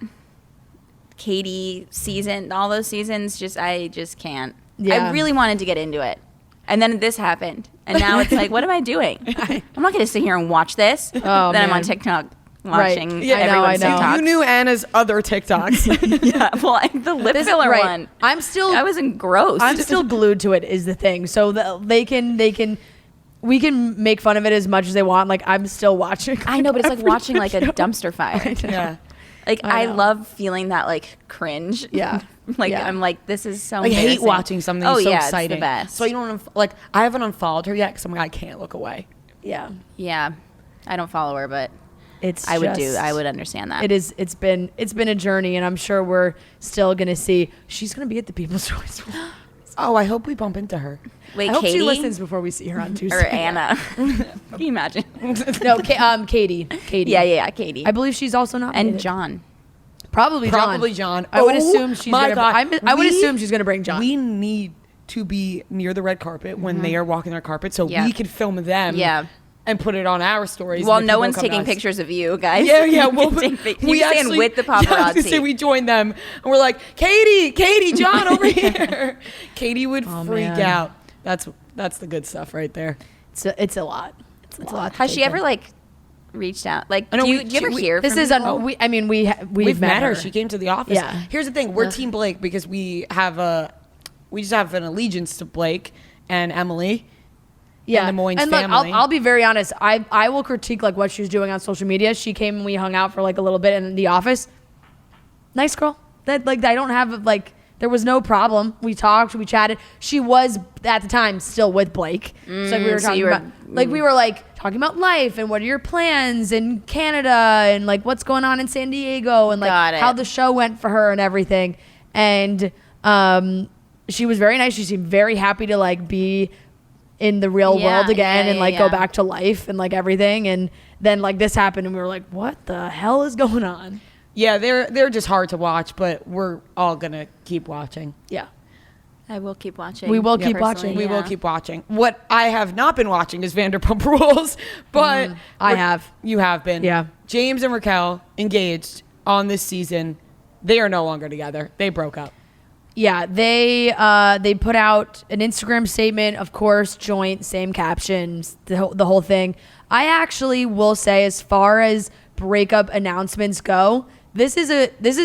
Katie season, all those seasons. I just can't. Yeah. I really wanted to get into it, and then this happened, and now it's like, what am I doing? I'm not going to sit here and watch this. Oh, then I'm man. on TikTok Right. watching Yeah, I know, everyone's I know. TikToks. You knew Anna's other TikToks. Yeah, well, the lip filler right. one. I'm still. I wasn't gross. I'm still glued to it. Is the thing. So they can. We can make fun of it as much as they want. Like, I'm still watching. I know, but it's like every watching like a video. dumpster fire. Yeah. Like I I know. love feeling that like cringe. Yeah. Like Yeah. I'm like, this is so I hate embarrassing. watching something Oh so yeah, exciting. It's the best. So you don't like. I haven't unfollowed her yet because I'm like, I can't look away. Yeah. Yeah, I don't follow her, but It's. I would just- I would understand that. It is. It's been a journey, and I'm sure we're still gonna see. She's gonna be at the People's Choice Awards. Oh, I hope we bump into her. Wait, I hope Katie she listens before we see her on Tuesday. or Anna? Can you imagine? No, Katie. Katie. Yeah, Katie. I believe she's also nominated. and John. Probably John. I would Oh assume she's my gonna. God. I would We- assume she's gonna bring John. We need to be near the red carpet when they are walking their carpet, so Yeah. we could film them. Yeah. And put it on our stories. Well, and no people one's come to taking us. pictures of you guys. Yeah. You Well, can take pic- you we stand actually with the Yeah, I was gonna paparazzi. say we joined them, and we're like, Katie, John over here. Katie would freak man. out. That's the good stuff right there. It's a lot. It's a lot. to Has she take ever in. like reached out? Like, I know do you we- ever we- hear? This from is people? We've met her. She came to the office. Yeah. Here's the thing: we're Team Blake because we just have an allegiance to Blake and Emily. Yeah, and the Moynes and look, family. I'll be very honest. I will critique like what she was doing on social media. She came and we hung out for like a little bit in the office. Nice girl. That like I don't have like there was no problem. We talked, we chatted. She was at the time still with Blake. So like, we were so talking you were- about like we were like talking about life and what are your plans in Canada and like what's going on in San Diego and like Got it. how the show went for her and everything. And she was very nice. She seemed very happy to like be in the real Yeah, world again yeah, and like yeah, go yeah. back to life and like everything. And then like this happened and we were like, what the hell is going on? Yeah, they're just hard to watch, but we're all gonna keep watching. Yeah. I will keep watching. We will keep personally, watching. We will yeah. keep watching. What I have not been watching is Vanderpump Rules, but I have. You have been. Yeah. James and Raquel engaged on this season. They are no longer together. They broke up. Yeah, they put out an Instagram statement, of course, joint, same captions, the whole thing. I actually will say, as far as breakup announcements go, this is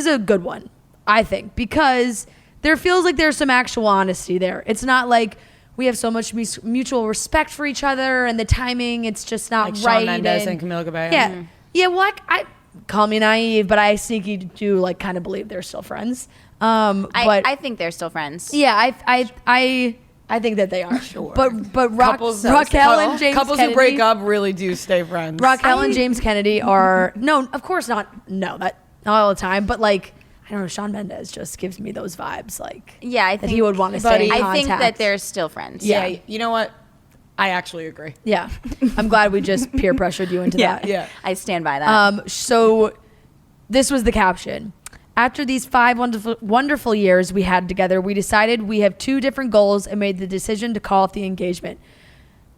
a good one, I think, because there feels like there's some actual honesty there. It's not like we have so much mutual respect for each other and the timing, it's just not Like right. Shawn Mendes and Camila Cabello. Yeah. Yeah, well, I call me naive, but I sneaky do like kind of believe they're still friends. But I think they're still friends. yeah, I think that they are. Sure. But Raquel and James couples Kennedy, who break up really do stay friends. Raquel and James Kennedy are no, of course not. No, that not all the time. But like, I don't know, Shawn Mendes just gives me those vibes. Like, Yeah, I that think he would want to stay in I think contact. that they're still friends. Yeah. Yeah. You know what? I actually agree. Yeah, I'm glad we just peer pressured you into that. Yeah. I stand by that. So this was the caption. After these 5 wonderful years we had together, we decided we have 2 different goals and made the decision to call off the engagement.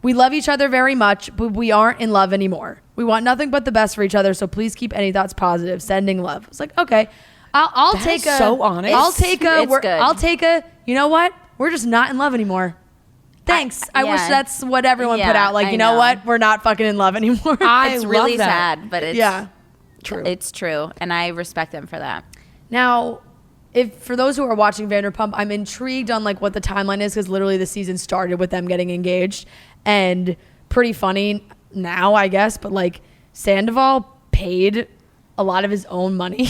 We love each other very much, but we aren't in love anymore. We want nothing but the best for each other, so please keep any thoughts positive. Sending love. It's like, okay, I'll That take is a. so honest. I'll take a. It's good. I'll take a. You know what? We're just not in love anymore. Thanks. I wish yeah. that's what everyone put Yeah, out. Like, I you know know. what? We're not fucking in love anymore. It's really love that. sad, but it's Yeah. True. It's true, and I respect them for that. Now, if for those who are watching Vanderpump, I'm intrigued on like what the timeline is, because literally the season started with them getting engaged, and pretty funny now, I guess. But like Sandoval paid a lot of his own money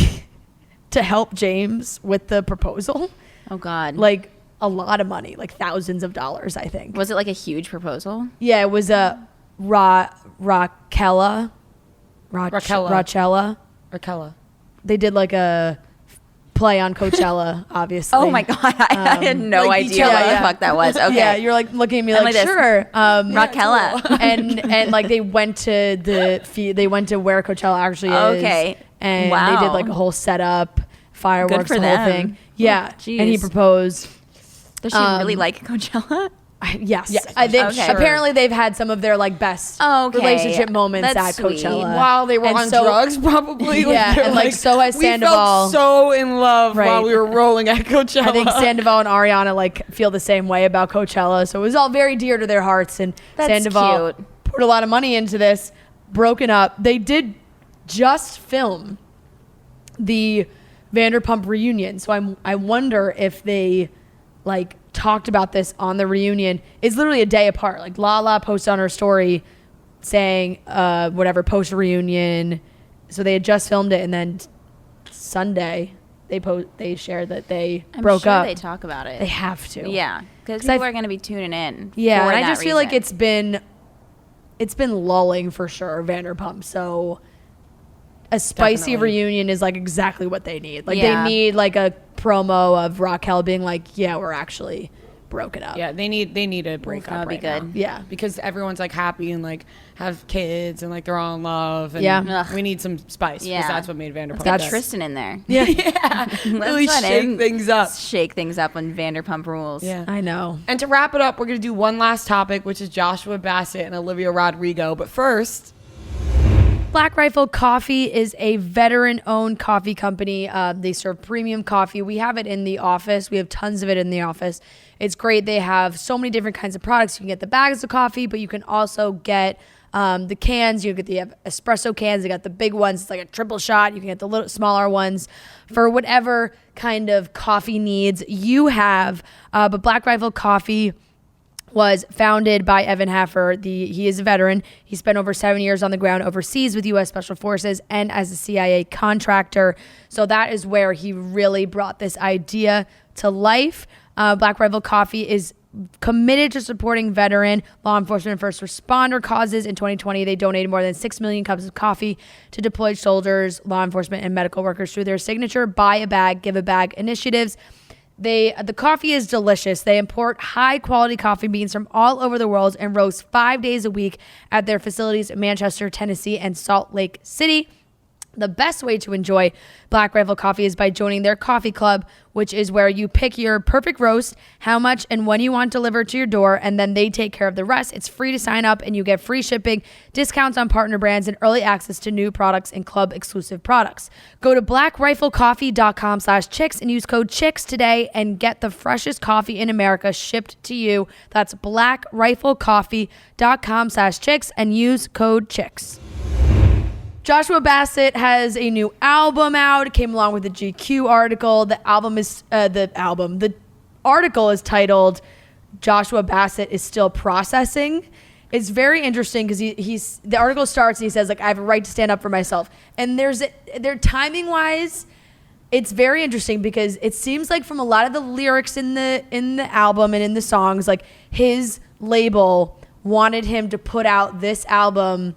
to help James with the proposal, Oh God, like a lot of money, like thousands of dollars, I think. was it like a huge proposal? Yeah, it was a Raquella. Raquella. They did like a play on Coachella, obviously. Oh my God, I had no like idea Beachella, what yeah. the fuck that was. Okay, Yeah, you're like looking at me I'm like like this. sure. Raquella. and like they went to where Coachella actually is. Okay. And they Wow. did like a whole setup, fireworks, for the whole them. thing. Yeah. Oh, and he jeez. proposed. Does she really like Coachella? Yes. Yes, okay. Apparently they've had some of their like best Okay. relationship moments That's at sweet. Coachella. While they were And on so- drugs, probably. Yeah, they're and, like, so has we Sandoval. felt so in love Right. while we were rolling at Coachella. I think Sandoval and Ariana like feel the same way about Coachella, so it was all very dear to their hearts. And That's Sandoval cute. put a lot of money into this. Broken up, they did just film the Vanderpump reunion, so I wonder if they like talked about this on the reunion. It's literally a day apart. Like Lala posted on her story saying whatever post reunion. So they had just filmed it, and then Sunday they shared that they I'm broke sure up. They talk about it. They have to. Yeah, because 'Cause people I- are going to be tuning in. Yeah, for and I that just feel like reason. it's been lulling for sure, Vanderpump. So a spicy Definitely. reunion is like exactly what they need. Like Yeah. they need like a promo of Raquel being like, "Yeah, we're actually broken up." Yeah, they need a breakup. That'd be right good. now. Yeah. because everyone's like happy and like have kids and like they're all in love. And Yeah. Ugh. we need some spice. Yeah. because that's what made Vanderpump. Got best. Tristan in there. Yeah. Really Let's let shake him things up. Shake things up on Vanderpump Rules. Yeah. I know. And to wrap it up, we're going to do one last topic, which is Joshua Bassett and Olivia Rodrigo. But first, Black Rifle Coffee is a veteran-owned coffee company. They serve premium coffee. We have it in the office. We have tons of it in the office. It's great. They have so many different kinds of products. You can get the bags of coffee, but you can also get the cans. You get the espresso cans. They got the big ones. It's like a triple shot. You can get the little smaller ones for whatever kind of coffee needs you have. But Black Rifle Coffee was founded by Evan Haffer. He is a veteran. He spent over 7 years on the ground overseas with U.S. Special Forces and as a CIA contractor. So that is where he really brought this idea to life. Black Rifle Coffee is committed to supporting veteran, law enforcement, and first responder causes. In 2020, they donated more than 6 million cups of coffee to deployed soldiers, law enforcement, and medical workers through their signature Buy a Bag, Give a Bag initiatives. The coffee is delicious. They import high quality coffee beans from all over the world and roast 5 days a week at their facilities in Manchester, Tennessee, and Salt Lake City. The best way to enjoy Black Rifle Coffee is by joining their coffee club, which is where you pick your perfect roast, how much and when you want delivered to your door, and then they take care of the rest. It's free to sign up, and you get free shipping, discounts on partner brands, and early access to new products and club exclusive products. Go to blackriflecoffee.com/chicks and use code CHICKS today and get the freshest coffee in America shipped to you. That's blackriflecoffee.com/chicks and use code CHICKS. Joshua Bassett has a new album out. It came along with the GQ article. The article is titled "Joshua Bassett is Still Processing." It's very interesting because the article starts and he says, like, I have a right to stand up for myself. And they're timing wise, it's very interesting because it seems like from a lot of the lyrics in the album and in the songs, like his label wanted him to put out this album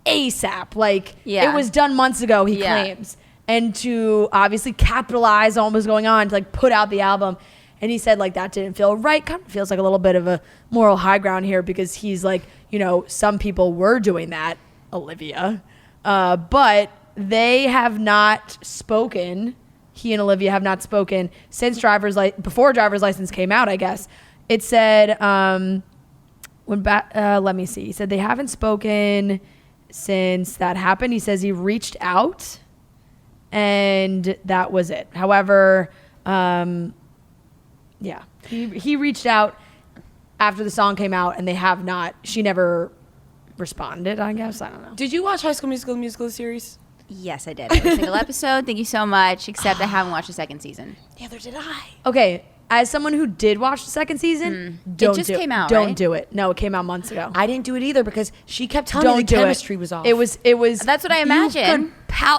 ASAP. Like, it was done months ago, he claims. And to obviously capitalize on what was going on, to like put out the album. And he said like that didn't feel right. Kind of feels like a little bit of a moral high ground here because he's like, you know, some people were doing that, Olivia. But they have not spoken. He and Olivia have not spoken since before driver's license came out, I guess. It said, let me see. He said they haven't spoken since that happened. He says he reached out and that was it. However, he reached out after the song came out and she never responded, I guess. I don't know. Did you watch High School Musical series? Yes, I did. Every single episode. Thank you so much. Except I haven't watched the second season. Neither did I. Okay. As someone who did watch the second season, It just came out, Don't right? do it. No, it came out months ago. I didn't do it either because she kept telling me the chemistry was off. It was. That's what I imagine.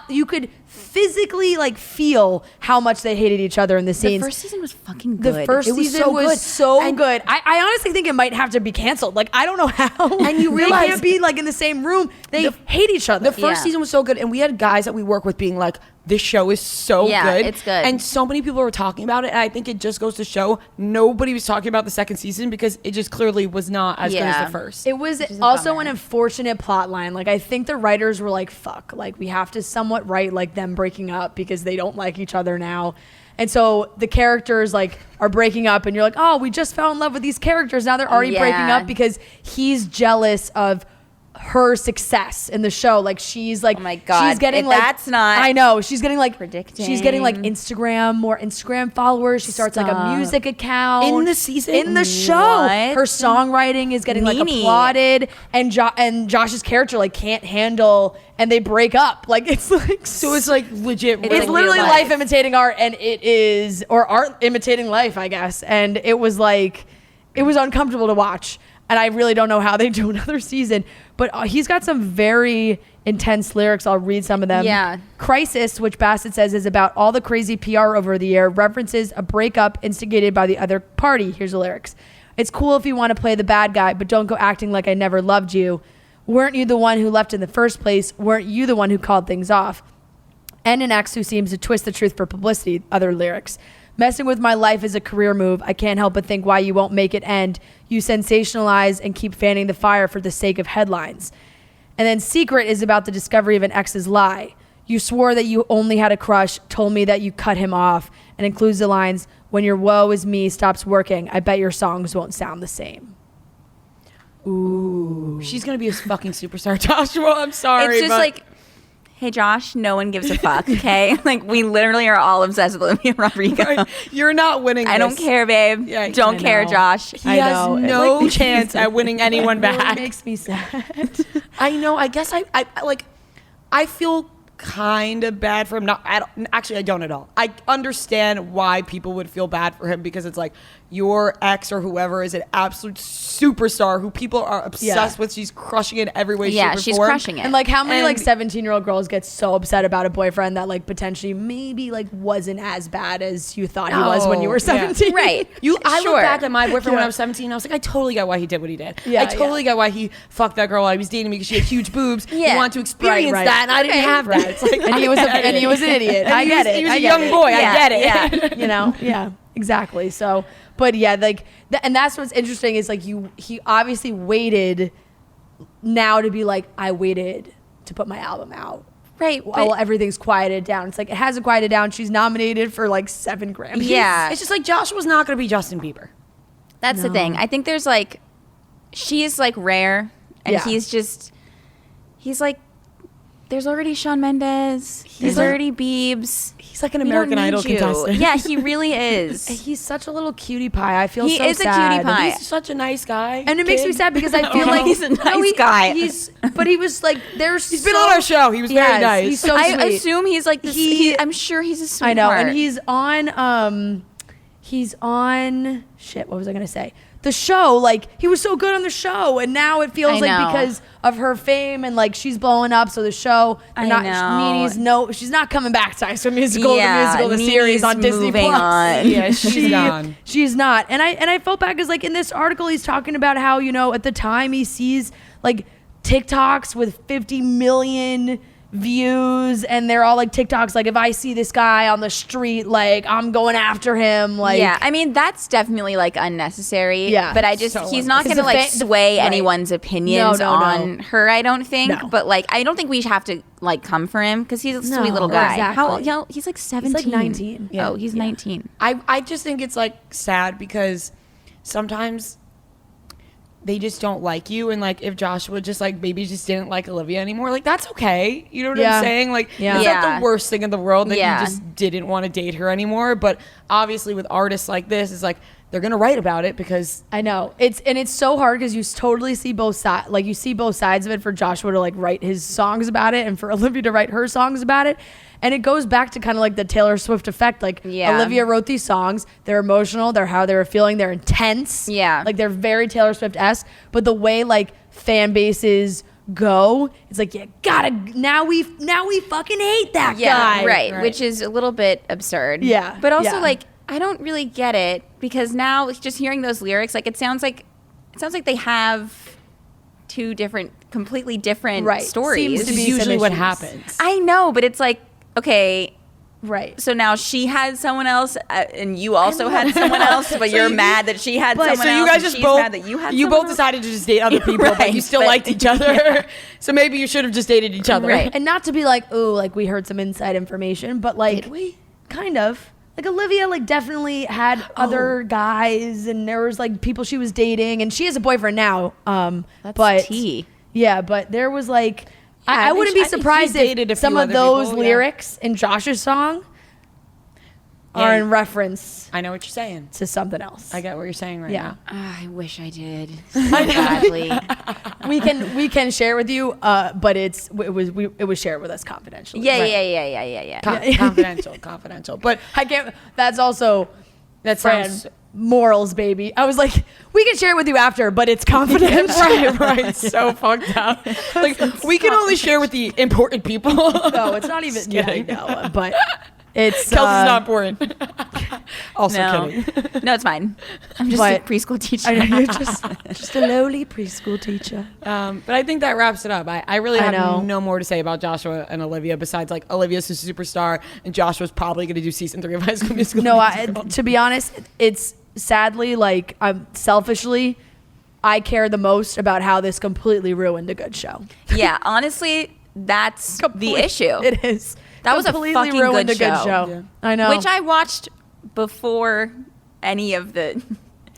You could physically like feel how much they hated each other in the scenes. The first season was fucking good. The first season was so good. I honestly think it might have to be canceled. Like, I don't know how. And you realize they can't be like in the same room. They hate each other. The first season was so good, and we had guys that we work with being like, this show is so good. It's good. And so many people were talking about it, and I think it just goes to show nobody was talking about the second season because it just clearly was not as good as the first. It was also an unfortunate plot line. Like, I think the writers were like, fuck, like we have to somewhat write like them breaking up because they don't like each other now. And so the characters like are breaking up and you're like, oh, we just fell in love with these characters. Now they're already breaking up because he's jealous of her success in the show. Like, she's like, oh my God, she's getting like, that's not, I know, she's getting like predicting. She's getting like more Instagram followers. She starts like a music account in the season, in the show. Her songwriting is getting like applauded, and Josh's character like can't handle, and they break up. Like, it's like, so it's like legit. It's literally life imitating art, and it is, or art imitating life, I guess. And it was like, it was uncomfortable to watch. And I really don't know how they do another season. But he's got some very intense lyrics. I'll read some of them. Yeah. Crisis, which Bassett says is about all the crazy PR over the year, references a breakup instigated by the other party. Here's the lyrics. It's cool if you want to play the bad guy, but don't go acting like I never loved you. Weren't you the one who left in the first place? Weren't you the one who called things off? And an ex who seems to twist the truth for publicity. Other lyrics. Messing with my life is a career move. I can't help but think why you won't make it end. You sensationalize and keep fanning the fire for the sake of headlines. And then Secret is about the discovery of an ex's lie. You swore that you only had a crush, told me that you cut him off, and includes the lines, when your woe is me stops working, I bet your songs won't sound the same. Ooh. She's going to be a fucking superstar, Joshua. I'm sorry. It's just like, hey, Josh, no one gives a fuck, okay? Like, we literally are all obsessed with Olivia Rodrigo. Right. You're not winning I don't care, babe. Yeah, don't care, Josh. He has no chance at winning anyone back. It makes me sad. I know. I guess I feel kind of bad for him. Actually, I don't at all. I understand why people would feel bad for him because it's like your ex or whoever is an absolute superstar who people are obsessed with. She's crushing it every way, shape, or she's form. crushing it. And like, how many like 17-year-old girls get so upset about a boyfriend that like potentially maybe like wasn't as bad as you thought he was when you were 17? Yeah. Right. I look back at my boyfriend when I was 17. I was like, I totally get why he did what he did. Yeah, I totally get why he fucked that girl while he was dating me because she had huge boobs. Yeah. He wanted to experience that, and I didn't have that. It's like, And he was an idiot. I get it. He was I a get young it. boy. Yeah, I get it. yeah. You know? Yeah, exactly. So, but yeah, like, and that's what's interesting is like he obviously waited now to be like, I waited to put my album out Right. Well, everything's quieted down. It's like, it hasn't quieted down. She's nominated for like 7 Grammys. Yeah. It's just like Joshua's not going to be Justin Bieber. That's the thing. I think there's like, she is like rare, and Yeah. he's like, there's already Shawn Mendes. There's like- already Biebs. He's like an We don't American need Idol you. contestant. Yeah, he really is. He's such a little cutie pie. I feel He so is a sad. cutie pie. He's such a nice guy. And it makes me kid. sad because I feel like He's a nice guy. But he was like, He's been on our show. He was very nice. He's so I sweet. assume he's like this. I'm sure he's a sweetheart. I know, and he's on shit. What was I gonna say? The show, like, he was so good on the show, and now it feels I like know. because of her fame and like she's blowing up, so the show, I know. she's not coming back to High School Musical, Yeah, the series on Nene's Disney moving Plus. on. Yeah, she's gone. She's not, and I felt bad because like in this article he's talking about how, you know, at the time he sees like TikToks with 50 million views, and they're all like TikToks like, if I see this guy on the street, like I'm going after him. Like, yeah, I mean that's definitely like unnecessary. Yeah, but I just so he's not unnecessary. gonna like Because the sway right. anyone's opinions No. on her. I don't think. No. But like I don't think we have to like come for him because he's a No, sweet little guy. exactly. He's like 17. He's like 19. Oh, he's 19. I just think it's like sad because sometimes they just don't like you, and like if Joshua just like maybe just didn't like Olivia anymore, like that's okay. You know what Yeah. I'm saying? Like Yeah. it's Yeah. not the worst thing in the world that Yeah. you just didn't want to date her anymore. But obviously with artists like this, it's like they're gonna write about it because I know it's so hard because you totally see both sides. Like you see both sides of it for Joshua to like write his songs about it, and for Olivia to write her songs about it. And it goes back to kind of like the Taylor Swift effect. Like Yeah. Olivia wrote these songs. They're emotional. They're how they were feeling. They're intense. Yeah. Like they're very Taylor Swift-esque. But the way like fan bases go, it's like, now we fucking hate that guy. Right, which is a little bit absurd. Yeah, But also yeah. like I don't really get it because now just hearing those lyrics, like it sounds like they have two completely different Right. stories. Seems this to is be some usually what issues. happens. I know, but it's like, okay, Right. so now she had someone else, and you also had someone else, but you're mad that she had someone so else. you guys and just she's both mad that you had you someone both else? decided to just date other people, but Right, you still but- liked each other. So maybe you should have just dated each other. Right. And not to be like, ooh, like we heard some inside information, but like, Did we? kind of. Like Olivia, like definitely had other guys, and there was like people she was dating, and she has a boyfriend now. That's but tea. yeah, but there was like, Yeah, I wouldn't be I think surprised she dated a if some few of other those people, yeah. lyrics in Josh's song are Yeah. in reference I know what you're saying. to something else. I get what you're saying right Yeah. now. Ah, I wish I did so badly. we can share with you, but it was shared with us confidentially. Yeah, Right. yeah. Confidential. But I can't. That's also that Fran, sounds morals, baby. I was like, we can share it with you after, but it's confidential. right. So fucked up. Like we can only share with the important people. No, it's not even. Yeah, I kidding. know, but it's Kelsey's not important. Also No, kidding. no, it's fine. I'm just a But- preschool teacher. I know you're just a lowly preschool teacher. But I think that wraps it up. I really I have know. no more to say about Joshua and Olivia besides like Olivia's a superstar and Joshua's probably going to do season 3 of High School Musical. No, to be honest, it's sadly like selfishly, I care the most about how this completely ruined a good show. Yeah, honestly, that's the issue. It is. That was a Completely fucking ruined good a good show. show. Yeah. I know. Which I watched before any of the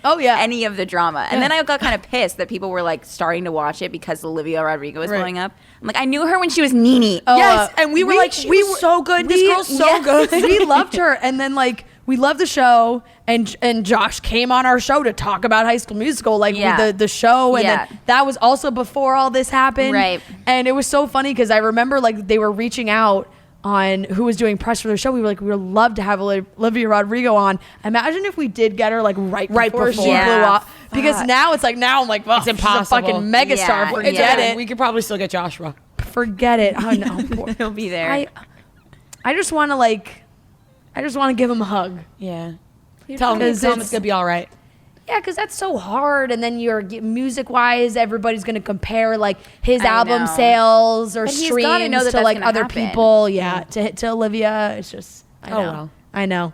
drama. And then I got kind of pissed that people were like starting to watch it because Olivia Rodrigo was Right. blowing up. I'm like, I knew her when she was Nene. Yes, and we were like, she was so good. This girl's so good. We loved her, and then like we loved the show, and Josh came on our show to talk about High School Musical, like Yeah. with the show, and Yeah. then that was also before all this happened, Right. And it was so funny because I remember like they were reaching out on who was doing press for the show. We were like, we would love to have Olivia Rodrigo on. Imagine if we did get her like right before she Yeah. blew up, because now it's like I'm like, well, It's she's impossible. a fucking megastar. Yeah. Forget it. We could probably still get Joshua. Forget it. Oh no, poor- He'll be there. I just want to give him a hug. Yeah. Tell him it's going to be all right. Yeah, because that's so hard. And then you're music-wise, everybody's going to compare like his I album know. sales or But he's streams gotta know that to that's like gonna other happen. people. Yeah, to Olivia, it's just I know. Oh, well.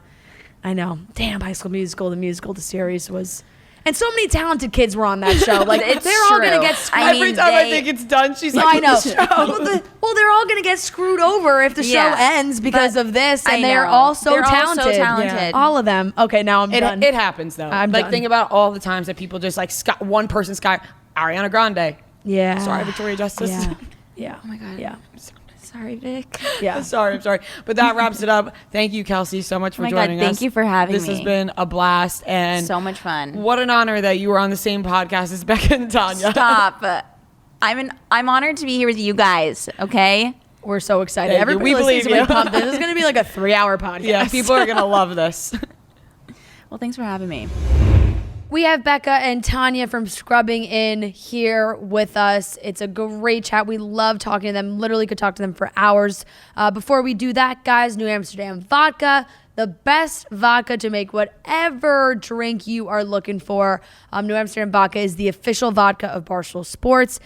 I know. Damn, High School Musical, the musical, the series was. And so many talented kids were on that show. Like It's they're all true. gonna get screwed. I mean, Every time I they- think it's done, she's No, like, I know. "The show." Well, they're all gonna get screwed over if the show Yeah. ends because But of this, I and they're know. all so They're all so talented. talented. All of them. Okay, now I'm done. It happens though. I'm like done. think about all the times that people just like one person Ariana Grande. Yeah. Sorry, Victoria Justice. Yeah. Yeah. Oh my God. Yeah. Sorry, Vic. Yeah. I'm sorry. But that wraps it up. Thank you, Kelsey, so much for my God, joining us. thank you for having This has me. been a blast and So much fun. what an honor that you were on the same podcast as Becca and Tanya. Stop. I'm honored to be here with you guys. Okay. We're so excited. Thank you. Everybody We listening believe to me you. pumped. This is gonna be like a 3-hour podcast. Yeah, people are gonna love this. Well, thanks for having me. We have Becca and Tanya from Scrubbing In here with us. It's a great chat. We love talking to them. Literally could talk to them for hours. Before we do that, guys, New Amsterdam Vodka, the best vodka to make whatever drink you are looking for. New Amsterdam Vodka is the official vodka of Barstool Sports.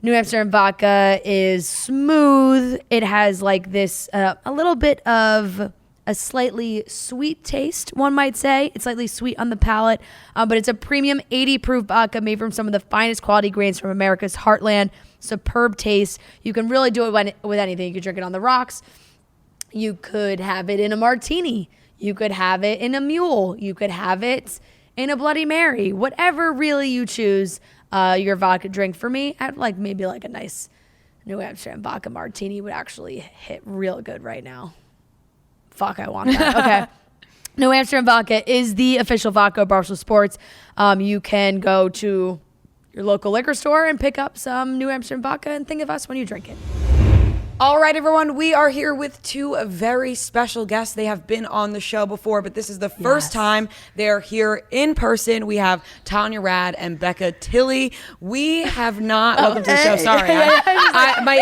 New Amsterdam Vodka is smooth. It has like this, a little bit of a slightly sweet taste, one might say. It's slightly sweet on the palate, but it's a premium 80 proof vodka made from some of the finest quality grains from America's heartland. Superb taste. You can really do it with anything. You could drink it on the rocks. You could have it in a martini. You could have it in a mule. You could have it in a Bloody Mary. Whatever really you choose, your vodka drink. For me, I'd like maybe like a nice New Amsterdam vodka martini would actually hit real good right now. Fuck, I want that. Okay. New Amsterdam Vodka is the official vodka of Barstool Sports. You can go to your local liquor store and pick up some New Amsterdam Vodka and think of us when you drink it. All right, everyone, we are here with two very special guests. They have been on the show before, but this is the first time they're here in person. We have Tanya Rad and Becca Tilley. We have not. Welcome to the show. Sorry, my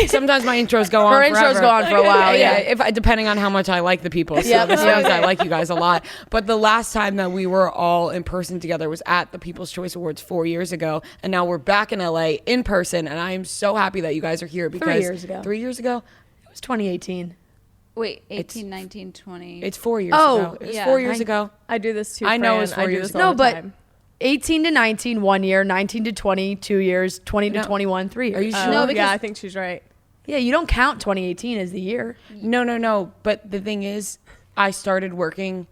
intro. Sometimes my intros go on. Her intros forever. go on for a while. Yeah. Depending on how much I like the people. So Yep. this means I like you guys a lot. But the last time that we were all in person together was at the People's Choice Awards 4 years ago, and now we're back in LA in person. And I am so happy that you guys are here because 3 years ago. 3 years ago. It was 2018. Wait, 18, 19, 20. It's 4 years Oh, ago. It was yeah. 4 years ago. I do this too. I know Fran. it's 4 I do years this ago. all No, the but time. 18 to 19, 1 year. 19 to 20, 2 years. 20 to No. 21, 3 years. Are you sure? No, because- yeah, I think she's right. Yeah, you don't count 2018 as the year. No. But the thing is, I started working.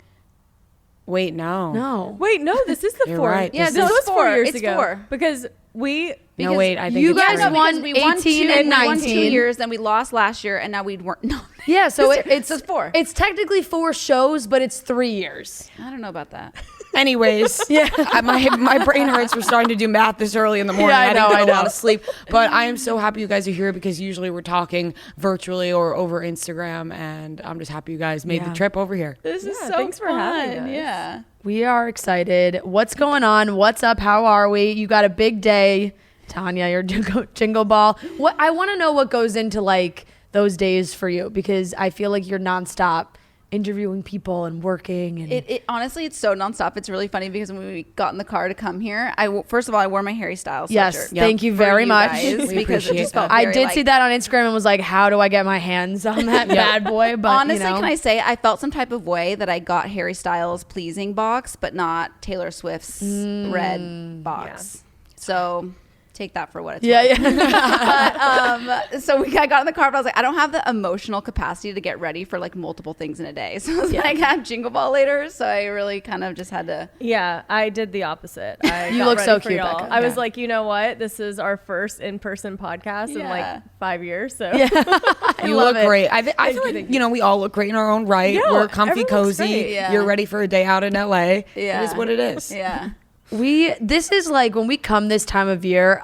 Wait, no. No. Wait, no, this is the You're 4. right. Yeah, This this is- was 4 years It's ago. 4. Because we. No, wait. I think you it's guys three. won we won 18 two, and we won 2 19. years, then we lost last year, and now we weren't. No, Yeah, so it's it's 4. It's technically 4 shows, but it's 3 years. I don't know about that. Anyways, my brain hurts for starting to do math this early in the morning. Yeah, I I know, didn't I get a lot know. of sleep. But I am so happy you guys are here because usually we're talking virtually or over Instagram, and I'm just happy you guys made Yeah. the trip over here. This is so Thanks for having fun. us. Yeah. We are excited. What's going on? What's up? How are we? You got a big day. Tanya, your jingle ball. What I want to know what goes into like those days for you because I feel like you're nonstop interviewing people and working and It honestly, it's so nonstop. It's really funny because when we got in the car to come here, first of all, I wore my Harry Styles sweatshirt. yes, Yep. thank you for very you much. guys, We because it appreciate just felt that. I very, did like- see that on Instagram and was like, how do I get my hands on that bad boy? But Honestly, you know. can I say I felt some type of way that I got Harry Styles' pleasing box, but not Taylor Swift's red box. So take that for what it's worth. Yeah. So I got in the car, but I was like, I don't have the emotional capacity to get ready for like multiple things in a day. So I was like, I have Jingle Ball later. So I really kind of just had to. Yeah, I did the opposite. I You got look ready so for cute, y'all. Becca. I was Yeah. like, you know what? This is our first in-person podcast in Yeah. like 5 years. So You love look it. great. I feel like, we all look great in our own right. Yeah, We're comfy, everyone looks cozy. great. Yeah. You're ready for a day out in LA. It Yeah. is what it is. Yeah. This is like when we come this time of year,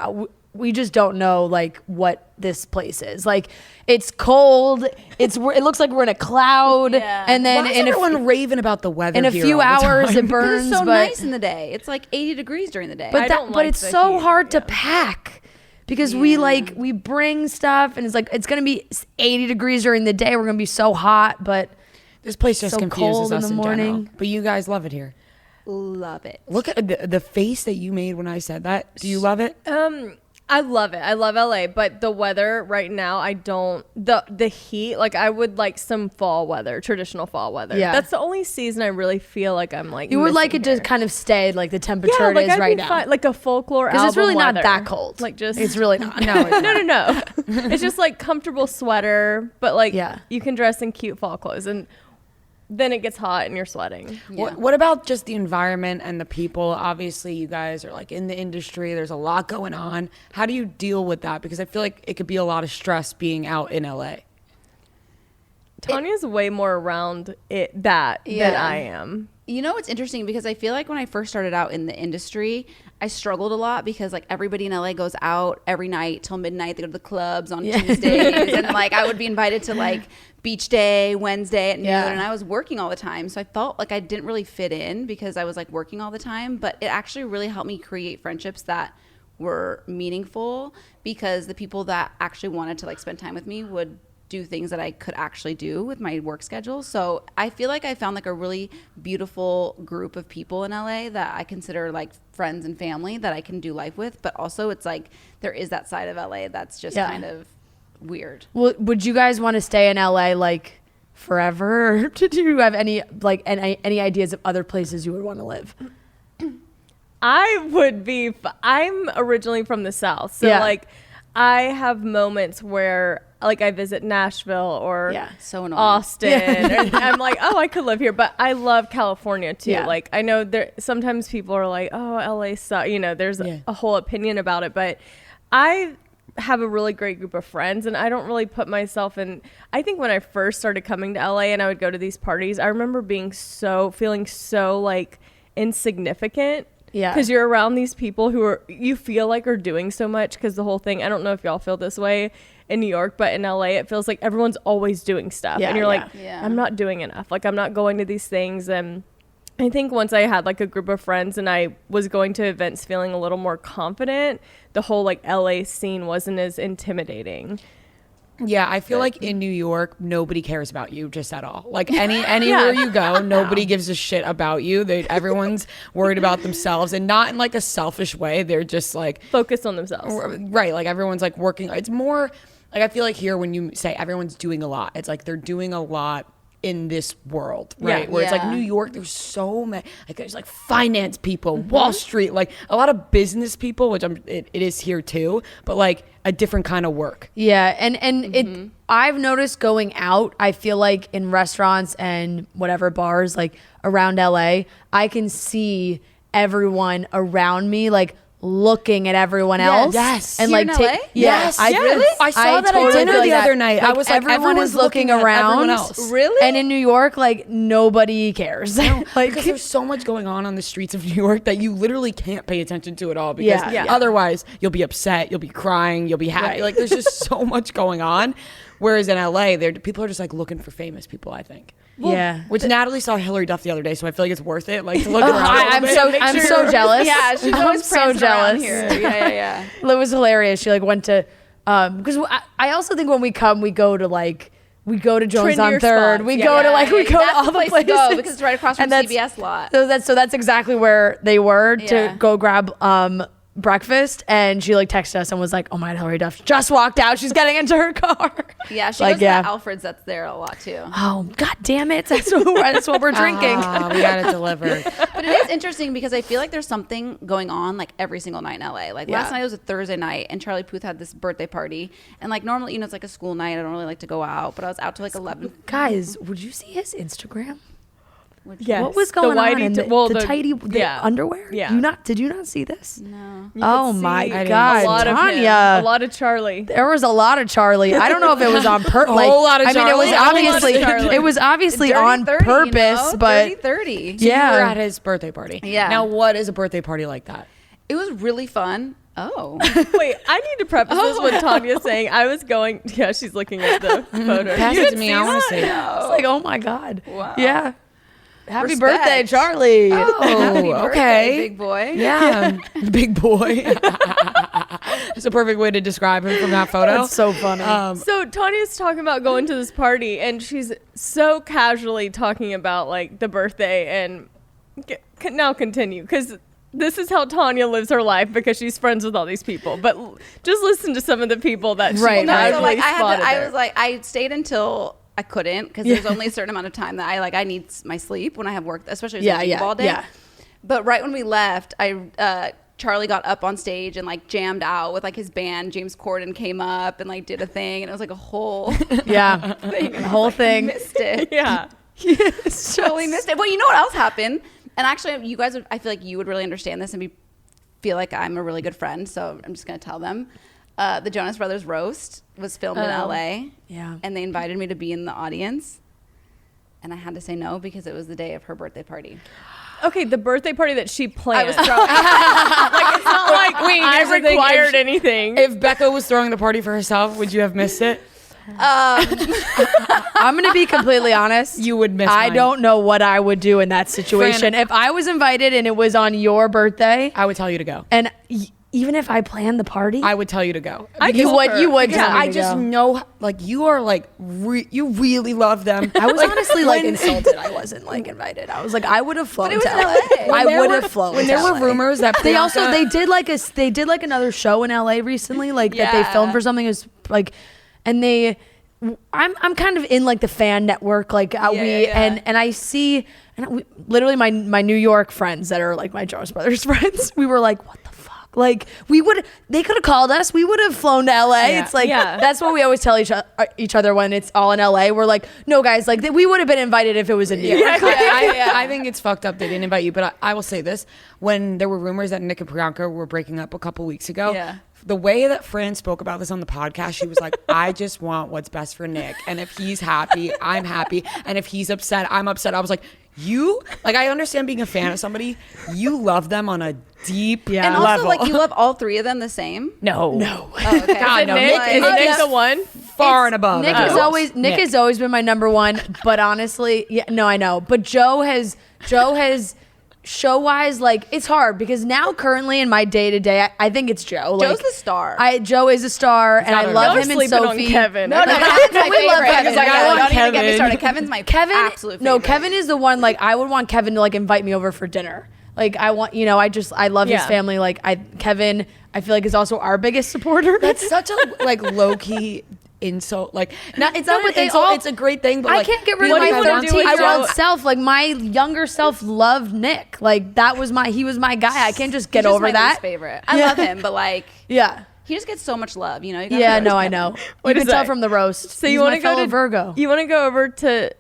we just don't know like what this place is. Like it's cold. It looks like we're in a cloud, Yeah. and then Why is in everyone raving about the weather in a here few all the hours time? it Because burns. it's so but nice in the day. It's like 80 degrees during the day. but I don't but like it's the so heat, hard to yeah. pack because we bring stuff, and it's gonna be 80 degrees during the day. We're gonna be so hot, but This place just so confuses cold in us the in general. morning. But you guys love it here. love it. Look at the face that you made when I said that. Do you love it? I love it. I love LA, but the weather right now, I don't. The heat, like I would like some fall weather, traditional fall weather. Yeah. That's the only season I really feel like I'm like. You would like missing it to here. kind of stay like the temperature yeah, it like is I'd right be now. fine, like a folklore album. Because it's really not weather. that cold. Like just it's really not. No, it's not. no. It's just like comfortable sweater, but like Yeah. you can dress in cute fall clothes, and then it gets hot and you're sweating. Yeah. What about just the environment and the people? Obviously, you guys are like in the industry. There's a lot going on. How do you deal with that? Because I feel like it could be a lot of stress being out in LA. Tanya's way more around it than I am. You know, it's interesting because I feel like when I first started out in the industry, I struggled a lot because like everybody in LA goes out every night till midnight. They go to the clubs on Tuesdays, and like I would be invited to like beach day Wednesday at noon, and I was working all the time. So I felt like I didn't really fit in because I was like working all the time. But it actually really helped me create friendships that were meaningful because the people that actually wanted to like spend time with me would do things that I could actually do with my work schedule. So I feel like I found like a really beautiful group of people in LA that I consider like friends and family that I can do life with. But also it's like there is that side of LA that's just kind of weird. Well, would you guys want to stay in LA like forever? Or did you have any like any ideas of other places you would want to live? I would be. I'm originally from the South, so like I have moments where like I visit Nashville or so annoying. Austin, and I'm like, oh, I could live here. But I love California too. Yeah. Like I know there sometimes people are like, oh, LA sucks. You know, there's a whole opinion about it, but I have a really great group of friends, and I don't really put myself in. I think when I first started coming to LA and I would go to these parties, I remember feeling so like insignificant. Yeah. Because you're around these people who you feel like are doing so much. Because the whole thing, I don't know if y'all feel this way in New York, but in LA, it feels like everyone's always doing stuff. And you're like, I'm not doing enough. Like, I'm not going to these things. And I think once I had like a group of friends and I was going to events feeling a little more confident, the whole like LA scene wasn't as intimidating. Yeah, I feel like in New York, nobody cares about you just at all. Like anywhere you go, nobody gives a shit about you. Everyone's worried about themselves, and not in like a selfish way. They're just like focused on themselves. Right, like everyone's like working. It's more like I feel like here when you say everyone's doing a lot, it's like they're doing a lot in this world, right? Where it's like New York, there's so many, like there's like finance people, Wall Street, like a lot of business people, which it is here too, but like a different kind of work. Yeah, and it I've noticed going out, I feel like in restaurants and whatever bars like around LA, I can see everyone around me like looking at everyone else. Yes. And Here like in LA? Yes. Really? I saw that at dinner feel the that. other night. I was like, everyone is looking at around. everyone else. Really? And in New York, like nobody cares. Like, like because there's so much going on the streets of New York that you literally can't pay attention to at all, because Yeah. otherwise you'll be upset, you'll be crying, you'll be happy. Right. Like there's just so much going on. Whereas in LA, people are just like looking for famous people, I think. yeah. Which Natalie saw Hillary Duff the other day, so I feel like it's worth it. Like to look around. I'm so jealous. Yeah, she's I'm always so prancing around jealous. here. Yeah. It was hilarious. She like went to because I also think when we come, we go to Jones on Trendier Third. spots. We Yeah, go to That's all the place places to go because it's right across from And that's- CBS lot. So that's exactly where they were to Yeah. go grab breakfast, and she like texted us and was like, "Oh my God, Hillary Duff just walked out. She's getting into her car." Yeah, she Like, goes to yeah. that Alfred's that's there a lot too. Oh God damn it! That's what we're drinking. We got it delivered. But it is interesting because I feel like there's something going on like every single night in LA. Like last night was a Thursday night, and Charlie Puth had this birthday party, and like normally, it's like a school night. I don't really like to go out, but I was out till like 11. Guys, would you see his Instagram? Yes. What was The going on whitey in t- the well, tighty yeah. underwear? Yeah. Did you not see this? No. Oh could my see God, a lot of him, Tanya. a lot of Charlie. There was a lot of Charlie. I don't know if it was on purpose. A whole lot of I mean, it was Charlie. A whole lot of obviously Charlie. it was obviously Dirty on 30, purpose, but Dirty 30. You were yeah. at his birthday party. Yeah. Now, what is a birthday party like that? It was really fun. Oh. Wait, I need to preface this with Tanya saying I was going. Yeah, she's looking at the photo. Pass You it to didn't me. see I want to that? see it. It's like, oh my God. Wow. Yeah. Happy Respect. birthday, Charlie. Happy birthday, okay. big boy. Yeah, big boy. It's a perfect way to describe him from that photo. That's so funny. So Tanya's talking about going to this party, and she's so casually talking about like the birthday, and now continue because this is how Tanya lives her life because she's friends with all these people. But just listen to some of the people that she casually spotted I was like, I stayed until I couldn't because there's only a certain amount of time that I need my sleep when I have work, especially all day. Yeah. But right when we left, Charlie got up on stage and like jammed out with like his band. James Corden came up and like did a thing, and it was like a whole thing. A whole thing. Missed it. Yeah. Totally missed it. Well, you know what else happened? And actually, you guys, I feel like you would really understand this and feel like I'm a really good friend. So I'm just going to tell them. The Jonas Brothers roast was filmed in LA. Yeah. And they invited me to be in the audience. And I had to say no because it was the day of her birthday party. Okay, the birthday party that she planned. I was throwing. Like, it's not like I required anything. If Becca was throwing the party for herself, would you have missed it? I'm going to be completely honest. You would miss I mine. don't know what I would do in that situation. Fran, if I was invited and it was on your birthday. I would tell you to go. And even if I planned the party. I would tell you to go. You would tell me I to just go. know, like, you are like, you really love them. I was honestly like insulted. I wasn't like invited. I was like, I would have flown to LA. I would have flown. When there were rumors that they did like another show in LA recently, like that they filmed for something. It was like, and I'm kind of in like the fan network, like and I see, and literally my New York friends that are like my Jonas Brothers friends, we were like, what the fuck? Like they could have called us. We would have flown to LA. Yeah. It's like, that's what we always tell each other when it's all in LA. We're like, no guys, like we would have been invited if it was in New York. I think it's fucked up they didn't invite you, but I will say this. When there were rumors that Nick and Priyanka were breaking up a couple weeks ago, the way that Fran spoke about this on the podcast, she was like, I just want what's best for Nick. And if he's happy, I'm happy. And if he's upset, I'm upset. I was like, I understand being a fan of somebody. You love them on a deep and level. also, like, you love all three of them the same? No. Oh, okay. God, no. Nick is the one? Far and above. Nick has always been my number one. But honestly, I know. But Joe has show-wise, like, it's hard because now currently in my day-to-day, I think it's Joe. Like, Joe's the star. Joe is a star, and I love him and Sophie. On Kevin. No, Kevin's my favorite. Don't even get me started. Kevin's my absolute favorite. No, Kevin is the one, like, I would want Kevin to, like, invite me over for dinner. Like, I want, I love his family. Like, Kevin, I feel like is also our biggest supporter. That's such a, like, low-key insult. Like, it's not an insult. It's a great thing, but I like, can't get rid of my old self. Like, my younger self loved Nick. Like, he was my guy. I can't just get over that. Favorite. I love him, but like, he just gets so much love. You know. I know. You can tell from the roast. So you want to go to Virgo? You want to go over to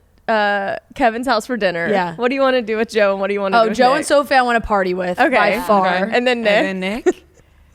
Kevin's house for dinner? Yeah. What do you want to do with Joe, and what do you want to do with Joe Nick? and Sophie I want to party with by far. Okay. And then Nick?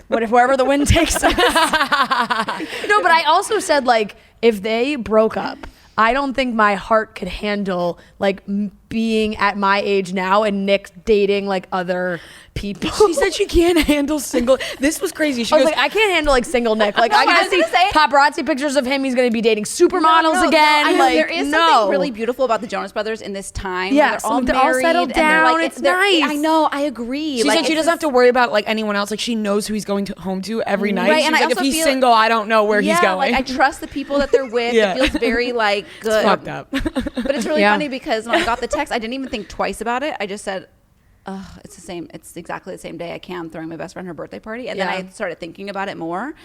What if wherever the wind takes us? No, but I also said, like, if they broke up, I don't think my heart could handle like being at my age now and Nick dating like other people. She said she can't handle single. This was crazy. She I was goes, like, I can't handle like single Nick. Like, I gotta see paparazzi pictures of him. He's gonna be dating supermodels again. I know, like, there is something really beautiful about the Jonas Brothers in this time. Yeah, they're all settled down. It's nice. I know. I agree. She said she doesn't have to worry about like anyone else. Like, she knows who he's going home to every night. Right, She's and like, if he's single, I don't know where he's going. Like, I trust the people that they're with. It feels very like good. It's fucked up. But it's really funny because when I got the text, I didn't even think twice about it. I just said, oh, it's the same. It's exactly the same day I'm throwing my best friend her birthday party. And then I started thinking about it more.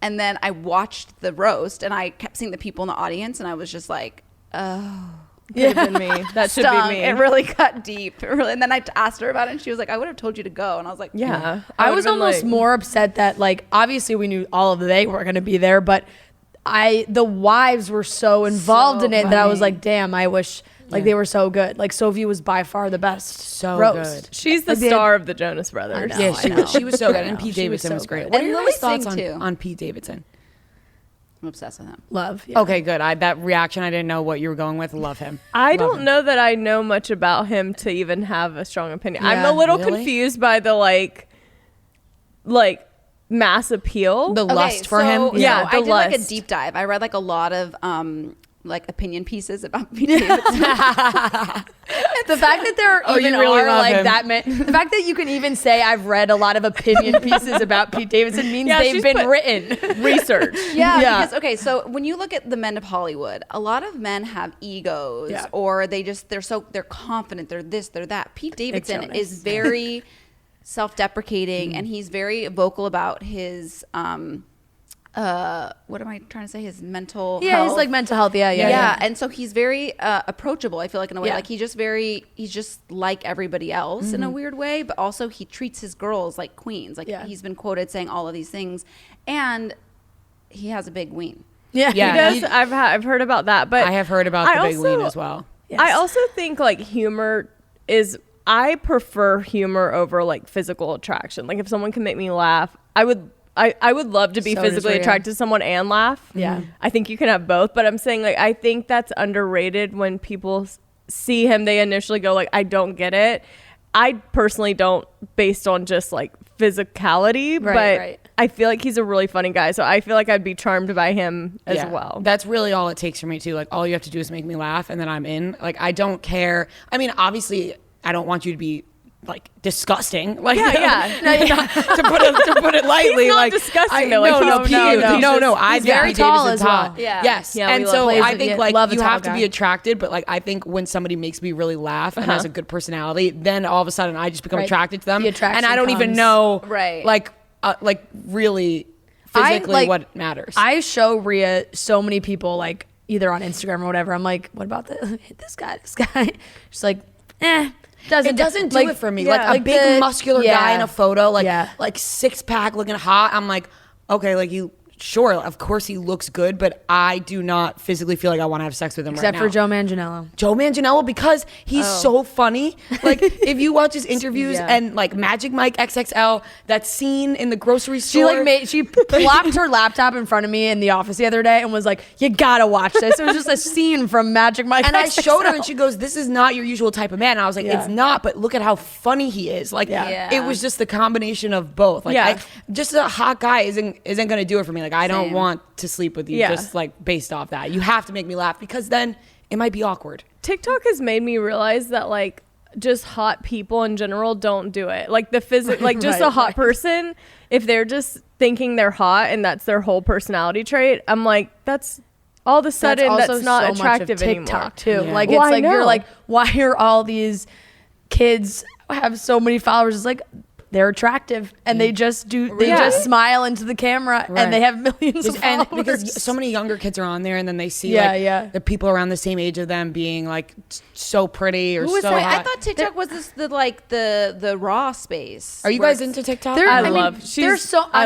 And then I watched the roast and I kept seeing the people in the audience and I was just like, oh. Could have been me. That should be me. It really cut deep. And then I asked her about it and she was like, I would have told you to go. And I was like, yeah. I was almost more upset that, like, obviously we knew all of they were going to be there, but the wives were so involved in it that I was like, damn, I wish like they were so good. Like, Sophie was by far the best roast. Good. She's the star of the Jonas Brothers. Yeah, she was so good. And Pete Davidson was great. What are your thoughts on Pete Davidson? I'm obsessed with him. Love. Yeah. Okay, good. That reaction, I didn't know what you were going with. Love him. I don't know that I know much about him to even have a strong opinion. I'm a little confused by the like mass appeal. The lust for him. Yeah, I did like a deep dive. I read like a lot of like opinion pieces about Pete Davidson. The fact that there even really are like him. That many, the fact that you can even say I've read a lot of opinion pieces about Pete Davidson means they've been written. Research. Because so when you look at the men of Hollywood, a lot of men have egos or they're confident, they're this, they're that. Pete Davidson is very self-deprecating, and he's very vocal about his what am I trying to say? His mental health. He's like mental health. Yeah. And so he's very approachable, I feel like, in a way. Like he's just like everybody else in a weird way, but also he treats his girls like queens. Like he's been quoted saying all of these things, and he has a big ween. Yeah. He does. I've heard about that, but I have heard about the big ween as well. Yes. I also think like humor is, I prefer humor over like physical attraction. Like if someone can make me laugh, I would love to be So does physically Rhea. attracted to someone and laugh. Yeah. I think you can have both, but I'm saying like I think that's underrated. When people see him, they initially go like, I don't get it. I personally don't, based on just like physicality, but right. I feel like he's a really funny guy, so I feel like I'd be charmed by him as well. That's really all it takes for me too. Like all you have to do is make me laugh, and then I'm in. Like I don't care. I mean, obviously, I don't want you to be like disgusting. Like to put it lightly. He's not like disgusting. No, He's very tall as well. Yeah. Yes. Yeah, and we so love- I think like love a you tall have to be guy. attracted, but like I think when somebody makes me really laugh and has a good personality, then all of a sudden I just become Right. attracted to them, The attraction and I don't even comes. know Right. like really physically what matters. I show Rhea so many people like either on Instagram or whatever. I'm like, what about this guy? She's like, it doesn't do like, it for me. yeah, like a big the- muscular yeah. guy in a photo, like Yeah. like six pack looking hot. I'm like, okay, like sure, of course he looks good, but I do not physically feel like I want to have sex with him Except right for now. Joe Manganiello. Joe Manganiello, because he's so funny. Like if you watch his interviews Yeah. and like Magic Mike XXL, that scene in the grocery She store. she plopped her laptop in front of me in the office the other day and was like, "You gotta watch this." It was just a scene from Magic Mike. and I XXL. showed her, and she goes, "This is not your usual type of man." And I was like, Yeah. "It's not, but look at how funny he is." Like, Yeah. it was just the combination of both. Like, Yeah. just a hot guy isn't going to do it for me. Like, I don't Same. want to sleep with you Yeah. just like based off that. You have to make me laugh, because then it might be awkward. TikTok has made me realize that like just hot people in general don't do it. Like the like just a Right, hot right. person, if they're just thinking they're hot and that's their whole personality trait, I'm like, that's all of a sudden that's also not so much of attractive TikTok anymore. too. Yeah. Like Well, it's I like you're know. like, why are all these kids have so many followers? It's like they're attractive and they just just smile into the camera Right. and they have millions of And followers. because so many younger kids are on there, and then they see the people around the same age of them being like so pretty or Who was so that? hot. I thought TikTok was the raw space. Are you guys into TikTok? There's I'm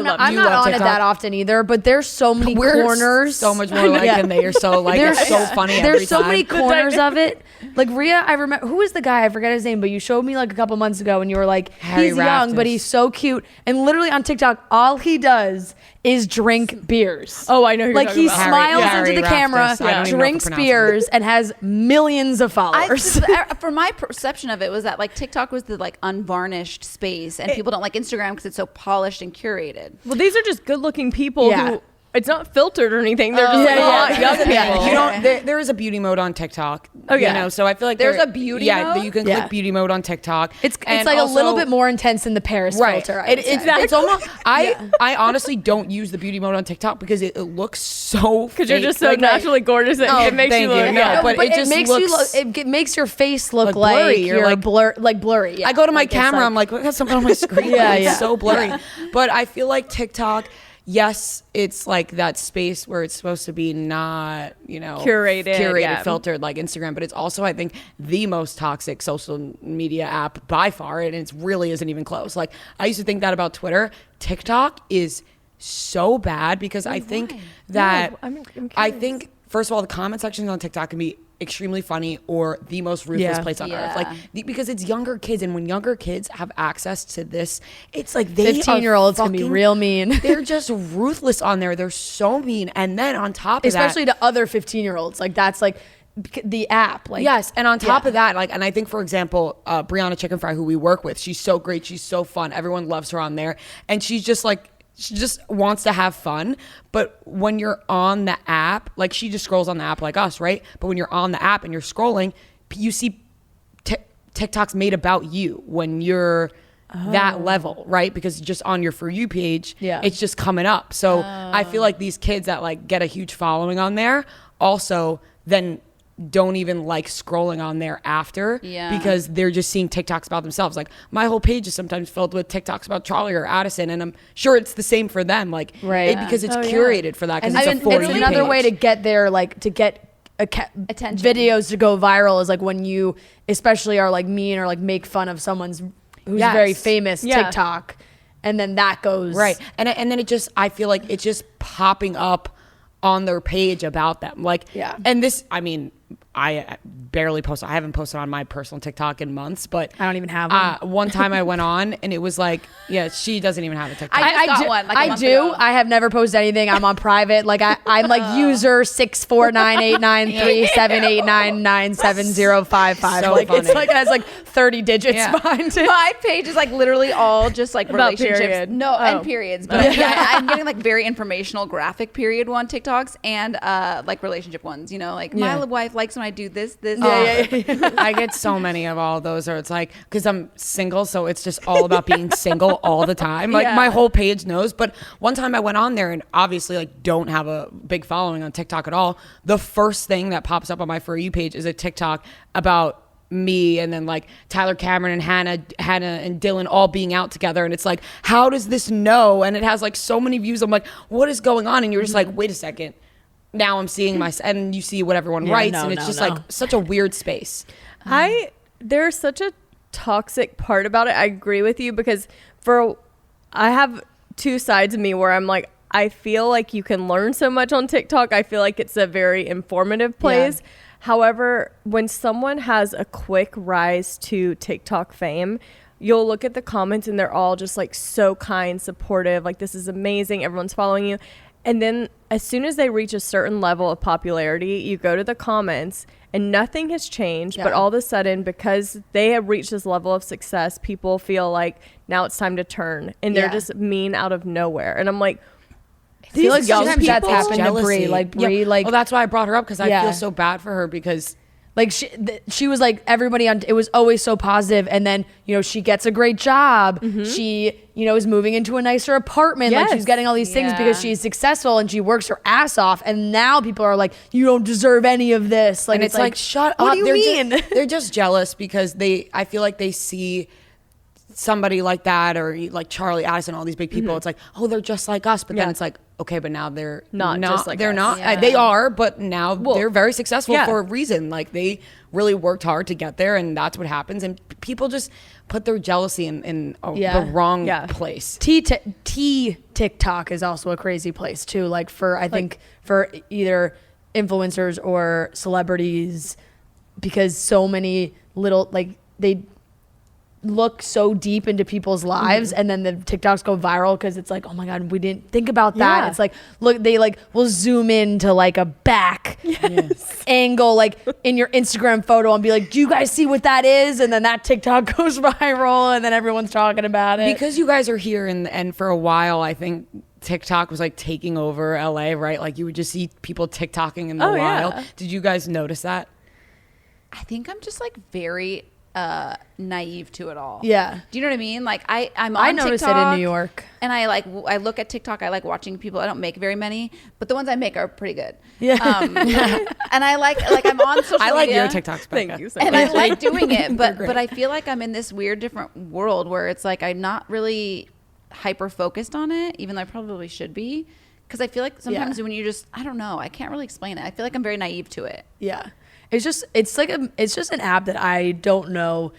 not You on love it TikTok? that often either, but there's so many We're corners. so much more like than they are. So like There's it's so funny. There's every so time. many corners of it. Like Rhea, I remember who was the guy? I forget his name, but you showed me like a couple months ago, and you were like, Harry he's young, but Raptis. he's so cute. And literally on TikTok, all he does is drink beers. Oh, I know who you're Like talking he about. smiles Harry into the Raptis. camera, I don't even know if to drinks pronounce it. beers, and has millions of followers. For my perception of it was that like TikTok was the like unvarnished space, and people don't like Instagram because it's so polished and curated. Well, these are just good-looking people Yeah. who, it's not filtered or anything. They're just like yeah. hot young people. Yeah, you don't. There is a beauty mode on TikTok. Oh, yeah. You know, so I feel like There's a beauty Yeah, mode? you can Yeah. click beauty mode on TikTok. It's And like a little also- bit more intense than the Paris Right. filter. I would say. It's almost. I honestly don't use the beauty mode on TikTok because it looks so. Because you're fake. just so Like, naturally gorgeous that Oh, it makes thank you look you. Yeah, good. but it just makes looks- it makes your face look like blurry. like You're you're like- blurry. Yeah. I go to my Like, it's camera. like- I'm like, look at something on my screen. Yeah, It's yeah. so blurry. But I feel like TikTok. Yes, it's like that space where it's supposed to be not, Curated, yeah. filtered like Instagram, but it's also, I think, the most toxic social media app by far, and it really isn't even close. Like, I used to think that about Twitter. TikTok is so bad because I think that I'm I curious. think first of all, the comment sections on TikTok can be extremely funny or the most ruthless Yeah. place on Yeah. earth. Like because it's younger kids, and when younger kids have access to this, it's like they 15-year-olds can be real mean. They're just ruthless on there. They're so mean. And then on top of especially that, to other 15-year-olds. Like that's like the app. Like yes, and on top Yeah. of that, like, and I think, for example, Brianna Chicken Fry, who we work with, she's so great. She's so fun. Everyone loves her on there, and she's just like. She just wants to have fun. But when you're on the app, like she just scrolls on the app like us, right? But when you're on the app and you're scrolling, you see TikToks made about you when you're that level, right? Because just on your For You page, it's just coming up. So I feel like these kids that like get a huge following on there also then don't even like scrolling on there after Yeah. because they're just seeing TikToks about themselves. Like my whole page is sometimes filled with TikToks about Charlie or Addison, and I'm sure it's the same for them. Like, Right. because it's curated for that. Because it's a And For it's You another page. way to get there, like to get Attention. videos to go viral is like when you especially are like mean or like make fun of someone's who's Yes. very famous Yeah. TikTok, and then that goes right. And then it just, I feel like it's just popping up on their page about them. Like, Yeah. And this, I mean, I barely post. I haven't posted on my personal TikTok in months, but I don't even have one. one time I went on and it was like, yeah, she doesn't even have a TikTok. I just got do, one, like, a I month do. ago. I have never posted anything. I'm on private. Like I'm like user 649893789970555. So like it's funny. like it has like 30 digits Yeah. behind it. My page is like literally all just like About relationships. period. No, Oh. and periods. But yeah, I'm getting like very informational graphic period one TikToks and like relationship ones. You know, like my Yeah. wife likes when I do this. I get so many of all those, or it's like, because I'm single, so it's just all about being single all the time. Like Yeah. my whole page knows. But one time I went on there and obviously like don't have a big following on TikTok at all. The first thing that pops up on my For You page is a TikTok about me and then like Tyler Cameron and Hannah and Dylan all being out together, and it's like, how does this know? And it has like so many views. I'm like, what is going on? And you're just like, wait a second. Now I'm seeing and you see what everyone writes, and it's just like such a weird space. There's such a toxic part about it. I agree with you because I have two sides of me where I'm like, I feel like you can learn so much on TikTok. I feel like it's a very informative place. However, when someone has a quick rise to TikTok fame, you'll look at the comments and they're all just like so kind, supportive, like this is amazing, everyone's following you. And then as soon as they reach a certain level of popularity, you go to the comments and nothing has changed. But all of a sudden, because they have reached this level of success, people feel like now it's time to turn. And they're just mean out of nowhere. And I'm like, I feel like young sometimes that's people- happened to Brie. Like Brie, like well, that's why I brought her up, because I Yeah. feel so bad for her because like she was like everybody on. It was always so positive, and then she gets a great job. She is moving into a nicer apartment. Like she's Yes. getting all these things Yeah. because she's successful and she works her ass off. And now people are like, you don't deserve any of this. Like and it's like shut what up. do you they're mean? they're just jealous because I feel like they see somebody like that, or like Charlie, Addison, all these big people. It's like, oh, they're just like us. But then it's like, okay, but now they're Not just like they're us. not. Yeah. They are, but now they're very successful yeah. for a reason. Like they really worked hard to get there, and that's what happens. And people just put their jealousy in the wrong place. T TikTok is also a crazy place too. Like I think for either influencers or celebrities, because so many little they look so deep into people's lives, and then the TikToks go viral because it's like, oh my god, we didn't think about that. Yeah. It's like, look, they will zoom into like a back angle like in your Instagram photo and be like, do you guys see what that is? And then that TikTok goes viral and then everyone's talking about it. Because you guys are here, and for a while, I think TikTok was like taking over LA, right? Like you would just see people TikToking in the wild. yeah. Did you guys notice that? I think I'm just like very naive to it all. Yeah. Do you know what I mean? Like I'm on I noticed TikTok, it in New York. and I look at TikTok. I like watching people. I don't make very many, but the ones I make are pretty good. Yeah. And I like I'm on social I like media. your TikToks, Becca. Thank you so And much. I like doing it, They're but great. I feel like I'm in this weird different world where it's like I'm not really hyper focused on it, even though I probably should be, because I feel like sometimes when you just I don't know, I can't really explain it. I feel like I'm very naive to it. Yeah. It's just an app that I don't know.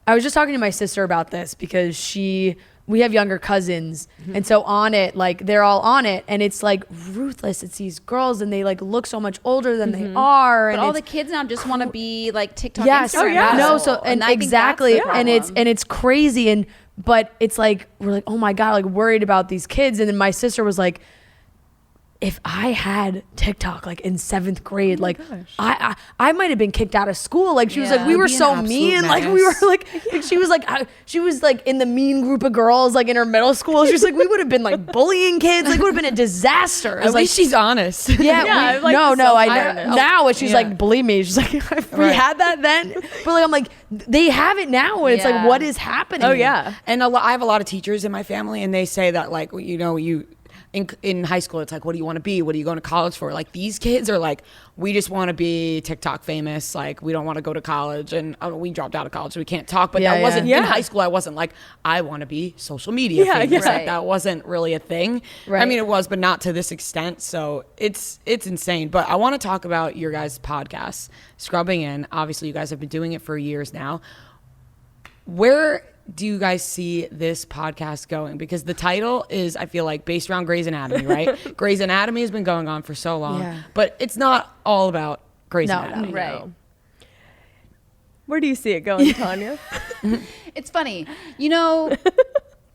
I was just talking to my sister about this because we have younger cousins, and so on it, like they're all on it, and it's like ruthless. It's these girls, and they like look so much older than they are. But and all it's- the kids now just want to be like TikTok. yes, Instagram no, models. so and I think that's exactly, the and problem. it's crazy, but it's like we're like, oh my god, like worried about these kids, and then my sister was like, if I had TikTok like in 7th grade, like I might have been kicked out of school. Like she was like, we You'd were be an so absolute mean. Like we were menace. like she was like in the mean group of girls like in her middle school. She was like, we would have been like bullying kids. Like it would have been a disaster. I At was like, least she's honest. yeah, Yeah, like no, the I self-awareness. now she's Yeah. like, believe me, she's like, if we Right. had that then, but like I'm like, they have it now, and it's like, what is happening? Oh yeah. And I have a lot of teachers in my family, and they say that like, in high school, it's like, what do you want to be? What are you going to college for? Like these kids are like, we just want to be TikTok famous. Like we don't want to go to college, and we dropped out of college, so we can't talk. But that wasn't in high school. I wasn't like, I want to be social media famous. Like that wasn't really a thing. Right. I mean, it was, but not to this extent. So it's insane. But I want to talk about your guys' podcast, Scrubbing In. Obviously, you guys have been doing it for years now. Where do you guys see this podcast going? Because the title is, I feel like, based around Grey's Anatomy, right? Grey's Anatomy has been going on for so long, but it's not all about Grey's Anatomy. Right. Where do you see it going, Tanya? It's funny.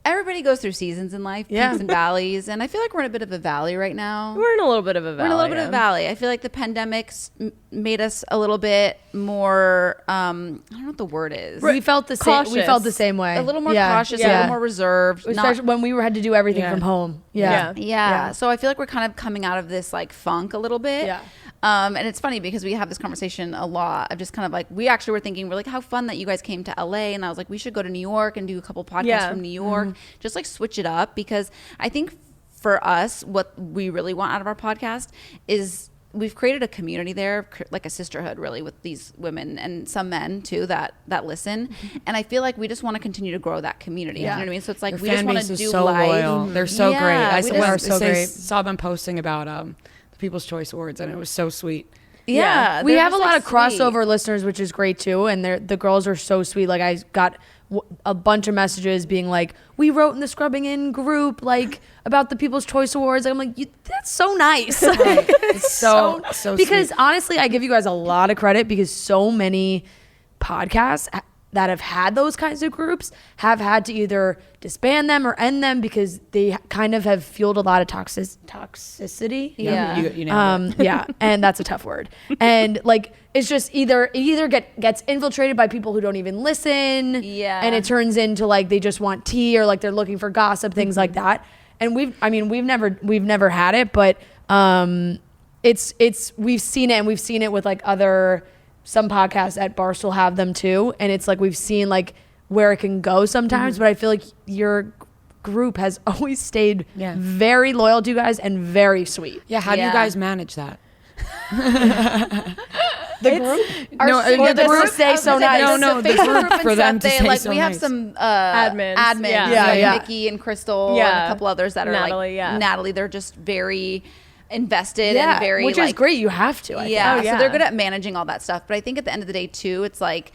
Everybody goes through seasons in life, peaks and valleys, and I feel like we're in a bit of a valley right now. We're in a little bit of a valley. I feel like the pandemic's made us a little bit more, I don't know what the word is. We felt the same. We felt the same way. A little more cautious, a little more reserved. Especially when we had to do everything from home. Yeah. So I feel like we're kind of coming out of this like funk a little bit. Yeah. And it's funny because we have this conversation a lot of just kind of like, we actually were thinking, we're like, how fun that you guys came to LA. And I was like, we should go to New York and do a couple podcasts from New York, just like switch it up. Because I think for us, what we really want out of our podcast is we've created a community there, like a sisterhood really, with these women and some men too that listen. And I feel like we just want to continue to grow that community. You know what I mean? So it's like, we just want to do so life. Loyal. They're so great. I saw them posting about the People's Choice Awards, and it was so sweet. Yeah, we have a lot of crossover listeners, which is great too, and the girls are so sweet. Like I got a bunch of messages being like, we wrote in the Scrubbing In group like about the People's Choice Awards. I'm like, that's so nice. It's so because sweet. honestly, I give you guys a lot of credit because so many podcasts that have had those kinds of groups have had to either disband them or end them because they kind of have fueled a lot of toxicity. Yeah. You know yeah, and that's a tough word. And like, it's just it either gets infiltrated by people who don't even listen. Yeah. And it turns into like they just want tea or like they're looking for gossip, things like that. And we've never had it, but we've seen it, and we've seen it with like some podcasts at Barstool have them too, and it's like we've seen like where it can go sometimes. But I feel like your group has always stayed very loyal to you guys and very sweet. Yeah, how do you guys manage that? The group? The group say so nice. No, the group for them to say so we have nice. some admins, like Nikki and Crystal and a couple others that are Natalie, like Natalie. They're just very invested and very, which is great. You have to. I think. So they're good at managing all that stuff. But I think at the end of the day too, it's like,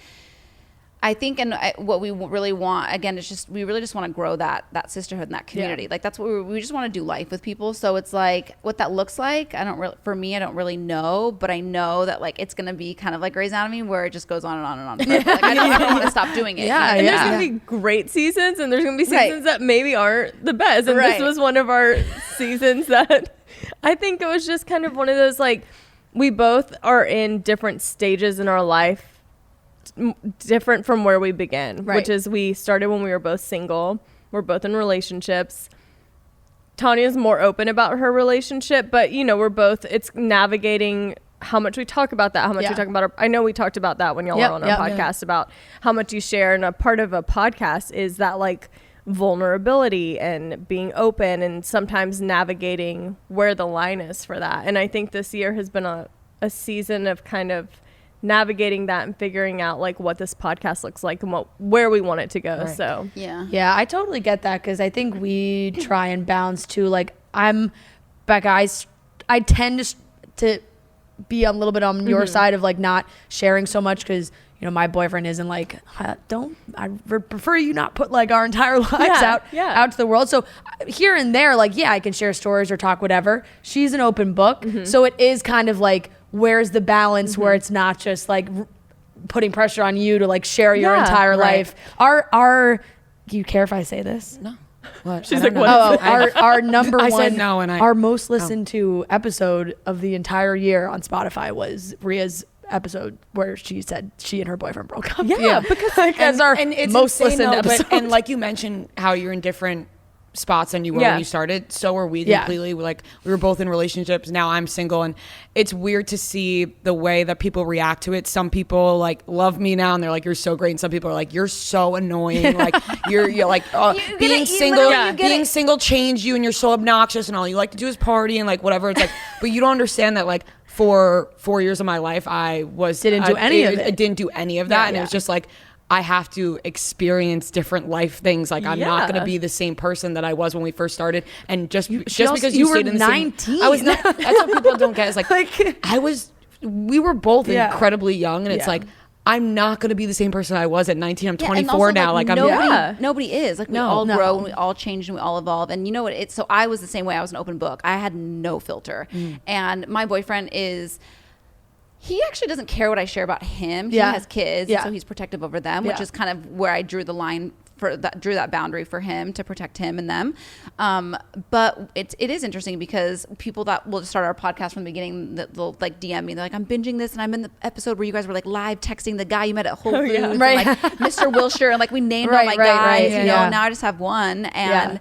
I think, and what we really want, again, it's just, we really just want to grow that sisterhood and that community. Yeah. Like that's what we just want to do life with people. So it's like, what that looks like, I don't really know, but I know that like, it's going to be kind of like Grey's Anatomy where it just goes on and on and on. Like, I don't want to stop doing it. And there's going to be great seasons, and there's going to be seasons that maybe aren't the best. And this was one of our seasons that I think it was just kind of one of those, like, we both are in different stages in our life, different from where we began, which is we started when we were both single. We're both in relationships. Tanya's more open about her relationship, but we're both, it's navigating how much we talk about that, how much we talk about I know we talked about that when y'all were on our podcast about how much you share, and a part of a podcast is that like vulnerability and being open and sometimes navigating where the line is for that. And I think this year has been a season of kind of navigating that and figuring out like what this podcast looks like and where we want it to go. So I totally get that, because I think we try and balance too. Like Becca, I tend to be a little bit on your side of like not sharing so much, because my boyfriend isn't like, I prefer you not put like our entire lives out to the world. So here and there, like, I can share stories or talk whatever. She's an open book. So it is kind of like, where's the balance where it's not just like putting pressure on you to like share your entire life. Do you care if I say this? No. What? She's like, what? Our number I one, said no, and our most listened to episode of the entire year on Spotify was Ria's episode where she said she and her boyfriend broke up. Because like, as our and it's most insane, listened though, episode. And like you mentioned how you're in different spots than you were when you started. So were we completely. Like, we were both in relationships. Now I'm single, and it's weird to see the way that people react to it. Some people like love me now and they're like, you're so great, and some people are like, you're so annoying. Like you're like being single changed you, and you're so obnoxious, and all you like to do is party and like whatever. It's like, but you don't understand that like for 4 years of my life I didn't do any of that, and it was just like, I have to experience different life things. Like, I'm not going to be the same person that I was when we first started. And just because you stayed in the 19. Same, I was not. That's what people don't get. It's like we were both incredibly young, and it's like, I'm not going to be the same person I was at 19. I'm 24 now. Like nobody is. Like, we all grow and we all change and we all evolve. And you know what? So I was the same way. I was an open book. I had no filter. And my boyfriend he actually doesn't care what I share about him. He has kids, so he's protective over them, which is kind of where I drew the line drew that boundary for him to protect him and them. But it is interesting because people that will start our podcast from the beginning, they'll like DM me. They're like, I'm binging this, and I'm in the episode where you guys were like live texting the guy you met at Whole Foods, and like Mr. Wilshire, and like we named all my guys. You know, now I just have one, and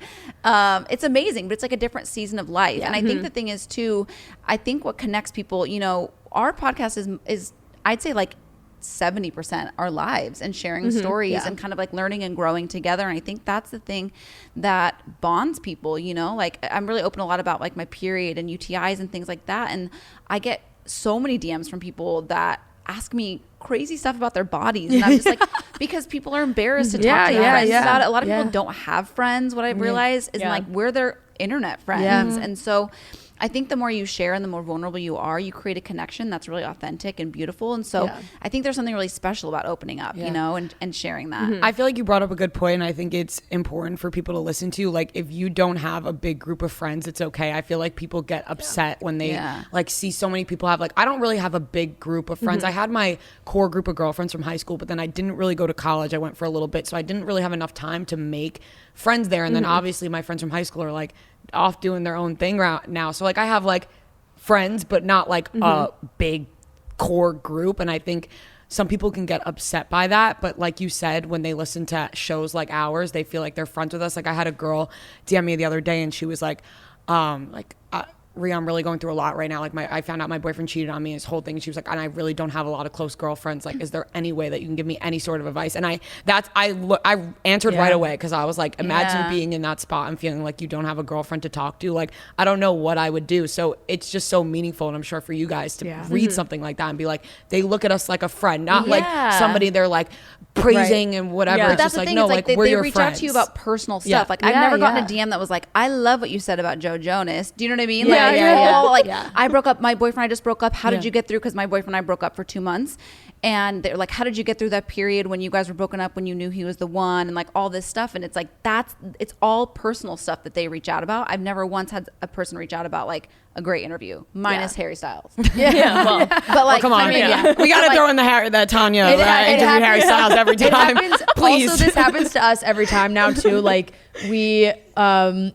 it's amazing. But it's like a different season of life, and I think the thing is too. I think what connects people, you know, our podcast is I'd say like 70% our lives and sharing stories and kind of like learning and growing together. And I think that's the thing that bonds people, you know, like I'm really open a lot about like my period and UTIs and things like that. And I get so many DMs from people that ask me crazy stuff about their bodies. And I'm just like, because people are embarrassed to talk to their friends about it. A lot of people don't have friends. What I've realized is like we're their internet friends. And so I think the more you share and the more vulnerable you are, you create a connection that's really authentic and beautiful. And so I think there's something really special about opening up, you know, and sharing that. I feel like you brought up a good point, and I think it's important for people to listen to. Like, if you don't have a big group of friends, it's okay. I feel like people get upset when they like see so many people have, like, I don't really have a big group of friends. I had my core group of girlfriends from high school, but then I didn't really go to college. I went for a little bit, so I didn't really have enough time to make friends there. And then obviously my friends from high school are like off doing their own thing right now. So like I have like friends, but not like a big core group. And I think some people can get upset by that. But like you said, when they listen to shows like ours, they feel like they're friends with us. Like I had a girl DM me the other day, and she was like, Rhea, I'm really going through a lot right now. Like I found out my boyfriend cheated on me, his whole thing. And she was like, and I really don't have a lot of close girlfriends. Like, is there any way that you can give me any sort of advice? And I answered right away, because I was like, imagine being in that spot and feeling like you don't have a girlfriend to talk to. Like, I don't know what I would do. So it's just so meaningful. And I'm sure for you guys to read something like that and be like, they look at us like a friend, not like somebody they're like praising and whatever. It's just like, no, like we're your friends. They reach out to you about personal stuff. Like I've never gotten a DM that was like, I love what you said about Joe Jonas. Do you know what I mean? I broke up. My boyfriend, I just broke up. How did you get through? Because my boyfriend and I broke up for 2 months. And they're like, how did you get through that period when you guys were broken up, when you knew he was the one, and like all this stuff? And it's like, it's all personal stuff that they reach out about. I've never once had a person reach out about like a great interview, minus Harry Styles. But like, come on, we got to throw in the Tanya interview Harry Styles every time. Please. Also, this happens to us every time now too. Like we,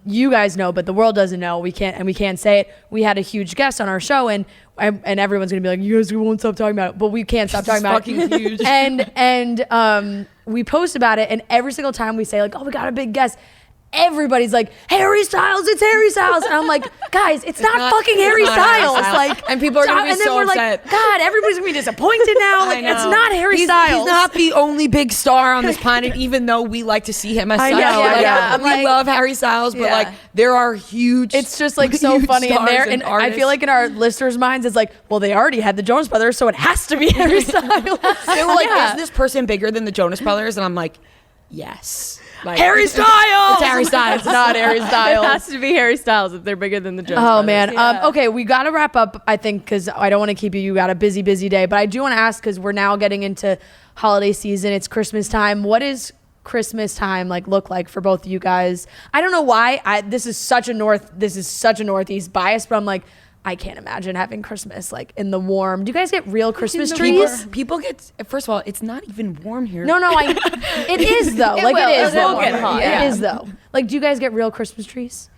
you guys know, but the world doesn't know. We can't say it. We had a huge guest on our show, and everyone's gonna be like, you guys won't stop talking about it, but we can't stop talking about it. Huge. And we post about it, and every single time we say like, oh, we got a big guest, everybody's like, Harry Styles, it's Harry Styles. And I'm like, guys, it's not fucking Harry Styles. Like, and people are gonna be so upset. Like, God, everybody's gonna be disappointed now. Like, it's not Harry Styles. He's not the only big star on this planet, even though we like to see him as such. We love Harry Styles, but like there are huge. It's just like so funny in there, and I feel like in our listeners' minds, it's like, well, they already had the Jonas Brothers, so it has to be Harry Styles. They were like, is this person bigger than the Jonas Brothers? And I'm like, yes. Like, Harry Styles! It's Harry Styles. It's not Harry Styles. It has to be Harry Styles if they're bigger than the Jonas Brothers. Man. Okay, we got to wrap up, I think, because I don't want to keep you. You got a busy day. But I do want to ask, because we're now getting into holiday season. It's Christmas time. What is Christmas time look like for both of you guys? I don't know why. This is such a Northeast bias, but I'm like, I can't imagine having Christmas in the warm. Do you guys get real Christmas trees? People get, first of all, it's not even warm here. No, it is though. It will get hot. It is though. Do you guys get real Christmas trees?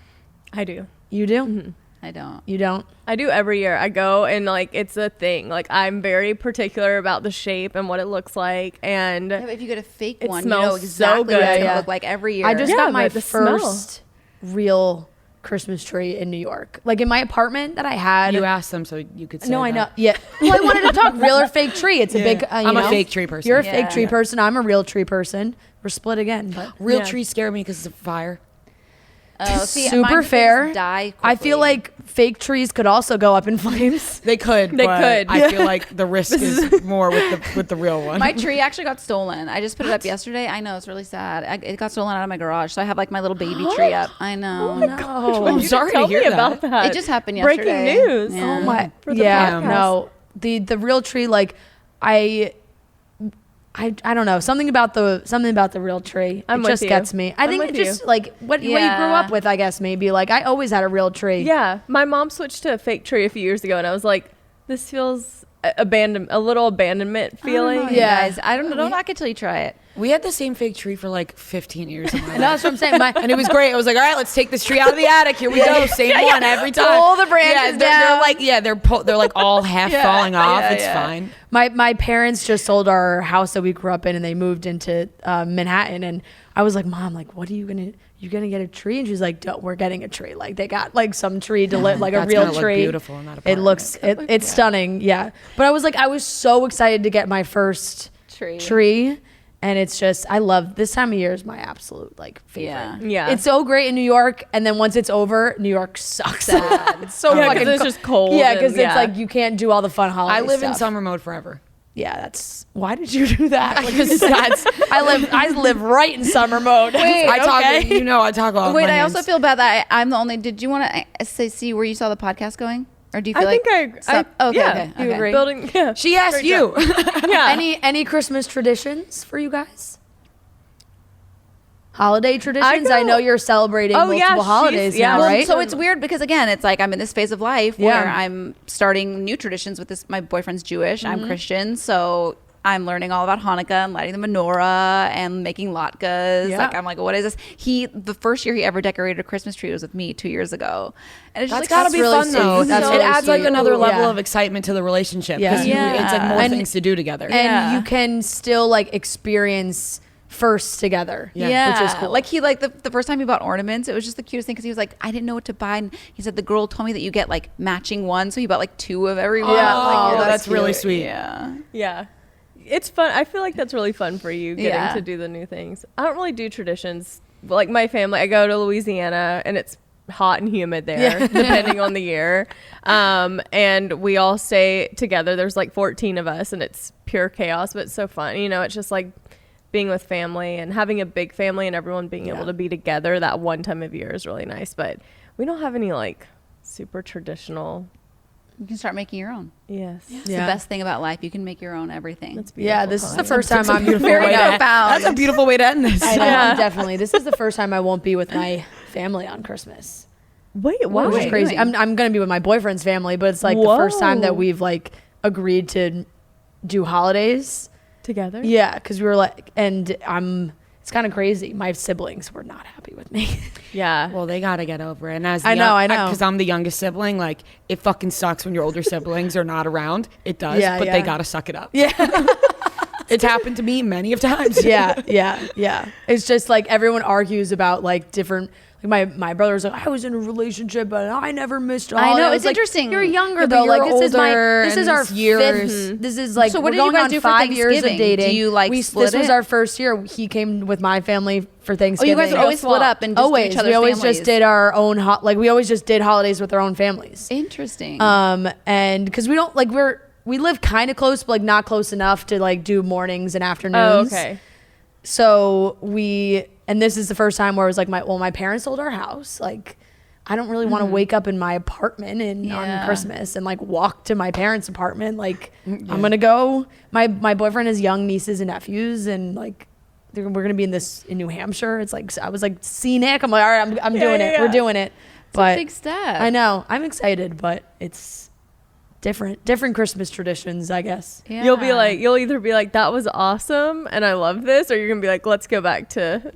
I do. You do? Mm-hmm. I don't. You don't? I do every year. I go and it's a thing. I'm very particular about the shape and what it looks like. And if you get a fake one, smells you know exactly so good. what it's gonna look like every year. I just got my first. real Christmas tree in New York. Like in my apartment that I had. You asked them so you could say No, that. I know. Yeah. Well, I wanted to talk real or fake tree. It's a big, I'm a fake tree person. You're a fake tree person. I'm a real tree person. We're split again. But Real trees scare me because it's a fire. See, super mine fair. just die I feel quickly. like fake trees could also go up in flames. They could. They but could. I feel like the risk is more with the real one. My tree actually got stolen. I just put it up yesterday. I know, it's really sad. It got stolen out of my garage, so I have like my little baby tree up. I know. No. I'm sorry to Tell hear me that. about that. It just happened Breaking yesterday. news. Yeah. Oh my. For the Yeah. podcast. No. The real tree, like I don't know, something about the real tree. I'm it with just you. gets me. I I'm think with it just you. like what you grew up with, I guess maybe. Like I always had a real tree. Yeah, my mom switched to a fake tree a few years ago, and I was like, "This feels a little abandonment feeling." Yeah. Guys, I don't know. Don't knock it till you try it. We had the same fake tree for like 15 years. In my And life. that's what I'm saying. And it was great. I was like, all right, let's take this tree out of the attic. Here we go. Same one every time. Pull the branches they're like all half falling off. It's fine. My parents just sold our house that we grew up in, and they moved into Manhattan. And I was like, Mom, like, what are you gonna get a tree? And she's like, Don't, we're getting a tree. Like they got like some tree to like a That's real gonna look tree. beautiful in that It apartment. looks it's stunning. Yeah. But I was so excited to get my first tree. And it's just, I love this time of year is my absolute like favorite. Yeah. It's so great in New York, and then once it's over, New York sucks. It's so Yeah, 'cause fucking it's just cold Yeah, and- because yeah. it's like you can't do all the fun holiday I live in stuff. summer mode forever. Yeah, that's why did you do that? Because I live right in summer mode. Wait, I talk, okay. I talk all. Wait, my I also hands. feel bad that I'm the only. Did you want to see where you saw the podcast going, or do you feel I like? think some- okay, yeah, okay, you okay. agree? building. Yeah, She asked Great you. yeah. Any Christmas traditions for you guys? Holiday traditions? I know you're celebrating multiple holidays now, Well, right? so it's weird because again, it's like I'm in this phase of life Yeah. where I'm starting new traditions with this. My boyfriend's Jewish, Mm-hmm. I'm Christian, so I'm learning all about Hanukkah and lighting the menorah and making latkes. Yeah. Like I'm like, what is this? The first year he ever decorated a Christmas tree was with me 2 years ago, and it's just That's like, gotta be really fun sweet. though. That's it really adds like sweet. another level Yeah. of excitement to the relationship. Yeah. 'Cause Yeah. it's like more And- things to do together. and you can still like experience first together. Yeah. Which is cool. Like he the first time he bought ornaments, it was just the cutest thing because he was like, I didn't know what to buy, and he said the girl told me that you get like matching ones, so he bought like 2 of every one. Yeah. Like, Oh, that's really cute. sweet. Yeah. Yeah. It's fun. I feel like that's really fun for you getting Yeah. to do the new things. I don't really do traditions. Like my family, I go to Louisiana and it's hot and humid there, depending on the year. And we all stay together. There's like 14 of us and it's pure chaos, but it's so fun. You know, it's just like being with family and having a big family and everyone being able to be together that one time of year is really nice. But we don't have any like super traditional. You can start making your own. Yes. It's the best thing about life. You can make your own everything. That's yeah, beautiful, this is the Colin. first time I'm Very profound. That's a beautiful way to end this. I know, Yeah. definitely. This is the first time I won't be with my family on Christmas. Wait, why? Which is crazy. I'm gonna be with my boyfriend's family, but it's like the first time that Whoa. we've like agreed to do holidays. Together? Yeah, because we were like, and it's kind of crazy. My siblings were not happy with me. Yeah. Well, they gotta get over it. And as I know. because I'm the youngest sibling. Like, it fucking sucks when your older siblings are not around. It does, Yeah, but yeah. they gotta suck it up. Yeah. It's happened to me many of times. yeah. It's just like everyone argues about like different. Like my brother's like, I was in a relationship, but I never missed a I know, holiday. it's like, interesting. You're younger Yeah, but though. you're Like this older is and our it's years. fifth. This is like So what we're did you going guys on do for 5 years of Thanksgiving? dating. Do you, like, split This was it? our first year. He came with my family for Oh, Thanksgiving. you guys would always split up and just do always. each other's We always families. just did our own we always just did holidays with our own families. Interesting. And because we don't like we live kind of close, but like not close enough to like do mornings and afternoons. Oh, okay. So and this is the first time where it was like my parents sold our house. Like, I don't really want to wake up in my apartment on Christmas and like walk to my parents' apartment. Like, I'm gonna go. My boyfriend has young nieces and nephews, and like we're gonna be in New Hampshire. It's like I was like scenic. I'm like, all right, I'm doing it. We're doing it. But big step. I know. I'm excited, but it's different Christmas traditions, I guess. Yeah. You'll either be like, that was awesome and I love this, or you're gonna be like, let's go back to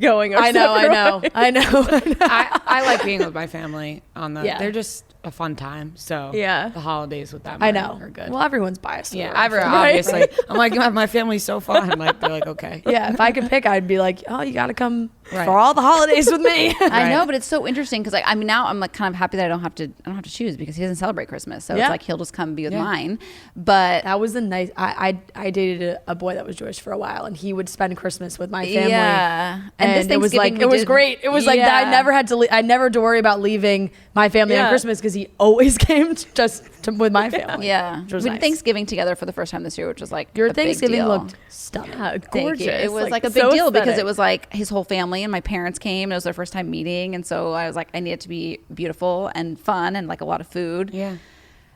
going our I know. separate ways. I like being with my family on the. Yeah. They're just a fun time. So Yeah. the holidays with that I man know. are good. Well, everyone's biased. yeah, Right? obviously. I'm like, my family's so fun. Like, they're like, okay. Yeah, if I could pick, I'd be like, oh, you got to come Right. for all the holidays with me. I know, but it's so interesting because like I mean now I'm like kind of happy that I don't have to choose because he doesn't celebrate Christmas, so Yeah. it's like he'll just come be with Yeah. mine. But That was a nice. I dated a boy that was Jewish for a while, and he would spend Christmas with my family. yeah, And this it was like Thanksgiving it we was did- great. It was like that. I Yeah. never had to. I never had to worry about leaving my family on Yeah. Christmas because he always came with my family. Yeah, which was we nice. did Thanksgiving together for the first time this year, which was like Your a big Thanksgiving deal. looked stunning. Yeah, Thank gorgeous. you. It was like a big so deal because aesthetic. it was like his whole family and my parents came. It was their first time meeting, and so I was like, I need it to be beautiful and fun and like a lot of food. Yeah. It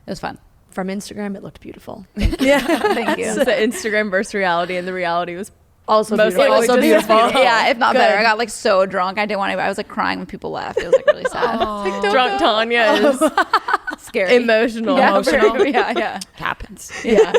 was fun. From Instagram, it looked beautiful. Thank you. It's the Instagram versus reality, and the reality was Also Most beautiful. likely Also just beautiful. Yeah, if not Good. better. I got like so drunk. I didn't want to. I was like crying when people left. It was like really sad. drunk Tanya is Scary. emotional. Yeah, Emotional. very- yeah. Happens. Yeah.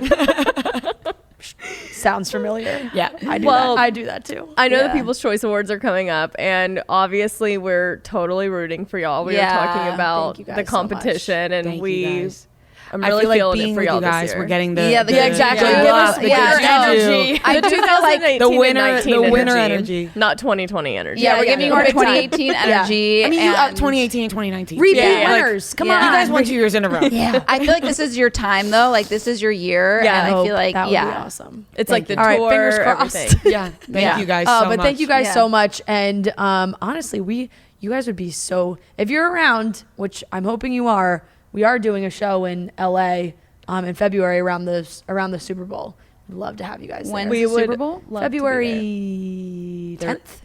Sounds familiar. Yeah. I do Well, that. I do that too. I know the Yeah. People's Choice Awards are coming up, and obviously we're totally rooting for y'all. We Yeah. were talking about Thank you guys the so much. competition, and Thank you we. guys. I'm I really feel like feeling being it for with y'all you guys, this year. we're getting the Yeah, exactly. the Give love, us the yeah, good energy. juju. I do feel like 2018 the and winner- 19 the winner energy, energy. not 2020 energy. Yeah, we're yeah, giving yeah. you our Big time. 2018 energy. I mean, you and 2018 and 2019. Repeat Yeah. winners. Come Yeah. on. You guys won 2 years in a row. Yeah. I feel like this is your time though. Like this is your year. Yeah, and I feel like that would yeah. be awesome. It's Thank like the you. All right, tour, fingers crossed. everything. Yeah. Thank Yeah. you guys so But much. thank you guys Yeah. so much. And honestly, you guys would be so, if you're around, which I'm hoping you are, we are doing a show in LA in February around the Super Bowl. We'd love to have you guys When's there. the We would Super Bowl? love to be February there. 10th.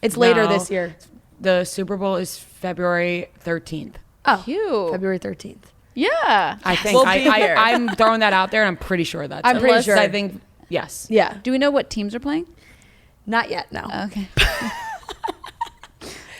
It's later No. this year. The Super Bowl is February 13th. Oh, Cute. February 13th. Yeah. I think We'll be here. I'm throwing that out there, and I'm pretty sure that's I'm it. pretty Unless sure. I think yes. Yeah. Do we know what teams are playing? Not yet, no. Okay.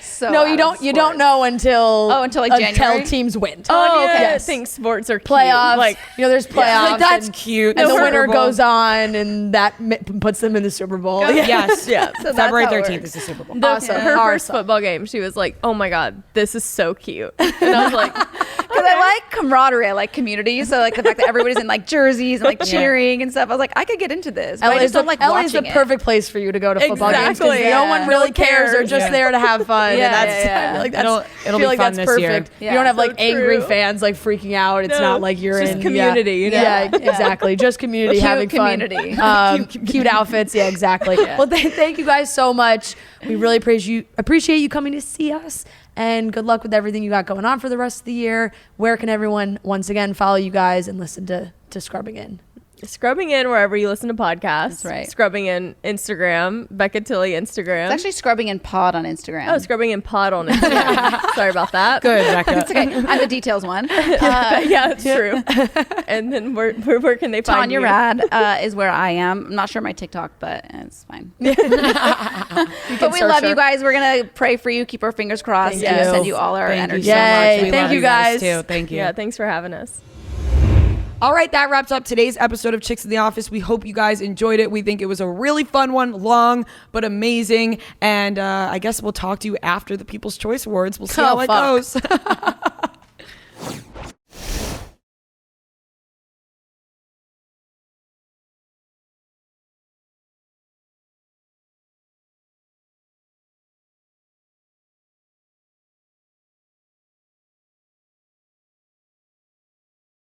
So No, out you of don't. You sports. don't know until Oh, until, like, January? teams win. Tanya yes. thinks sports are cute. Playoffs. Like, there's playoffs. Like, that's and, cute. And the Super winner Bowl. goes on, and that puts them in the Super Bowl. Yes. Yeah. So that's February how it 13th works. is the Super Bowl. Awesome. her first Awesome. football game, she was like, "Oh my god, this is so cute," and I was like, Because I like camaraderie, I like community. So like the fact that everybody's in like jerseys and like cheering and stuff, I was like, I could get into this. But I just don't like LA's watching the it. perfect place for you to go to football games because Exactly. no Yeah. one No really one cares. They're cares. just Yeah. there to have fun. Yeah, and that's, yeah, I feel like It'll- that's, it'll I be feel like fun that's this year. perfect. Yeah. You don't have So like angry true. fans like freaking out. It's No, not like you're it's in just community, you know? Yeah, exactly. Just community, Cute having community. fun. Cute outfits. Yeah, exactly. Well, thank you guys so much. We really appreciate you coming to see us. And good luck with everything you got going on for the rest of the year. Where can everyone, once again, follow you guys and listen to Scrubbing In? Scrubbing In wherever you listen to podcasts. That's right. Scrubbing In Instagram, Becca Tilley Instagram. It's actually Scrubbing in Pod on Instagram. Oh, Scrubbing In Pod on Instagram. Sorry about that. Good, Becca. It's okay. I'm the details one. Yeah, that's true. And then where can they find Tanya you? Rad is where I am. I'm not sure my TikTok, but it's fine. But we search love her. you guys. We're gonna pray for you. Keep our fingers crossed. Thank and you. send you all our Thank energy. you so Yay. much. We Thank love you guys. too. Thank you. Yeah, thanks for having us. All right, that wraps up today's episode of Chicks in the Office. We hope you guys enjoyed it. We think it was a really fun one, long but amazing. And I guess we'll talk to you after the People's Choice Awards. We'll see how it fuck. goes.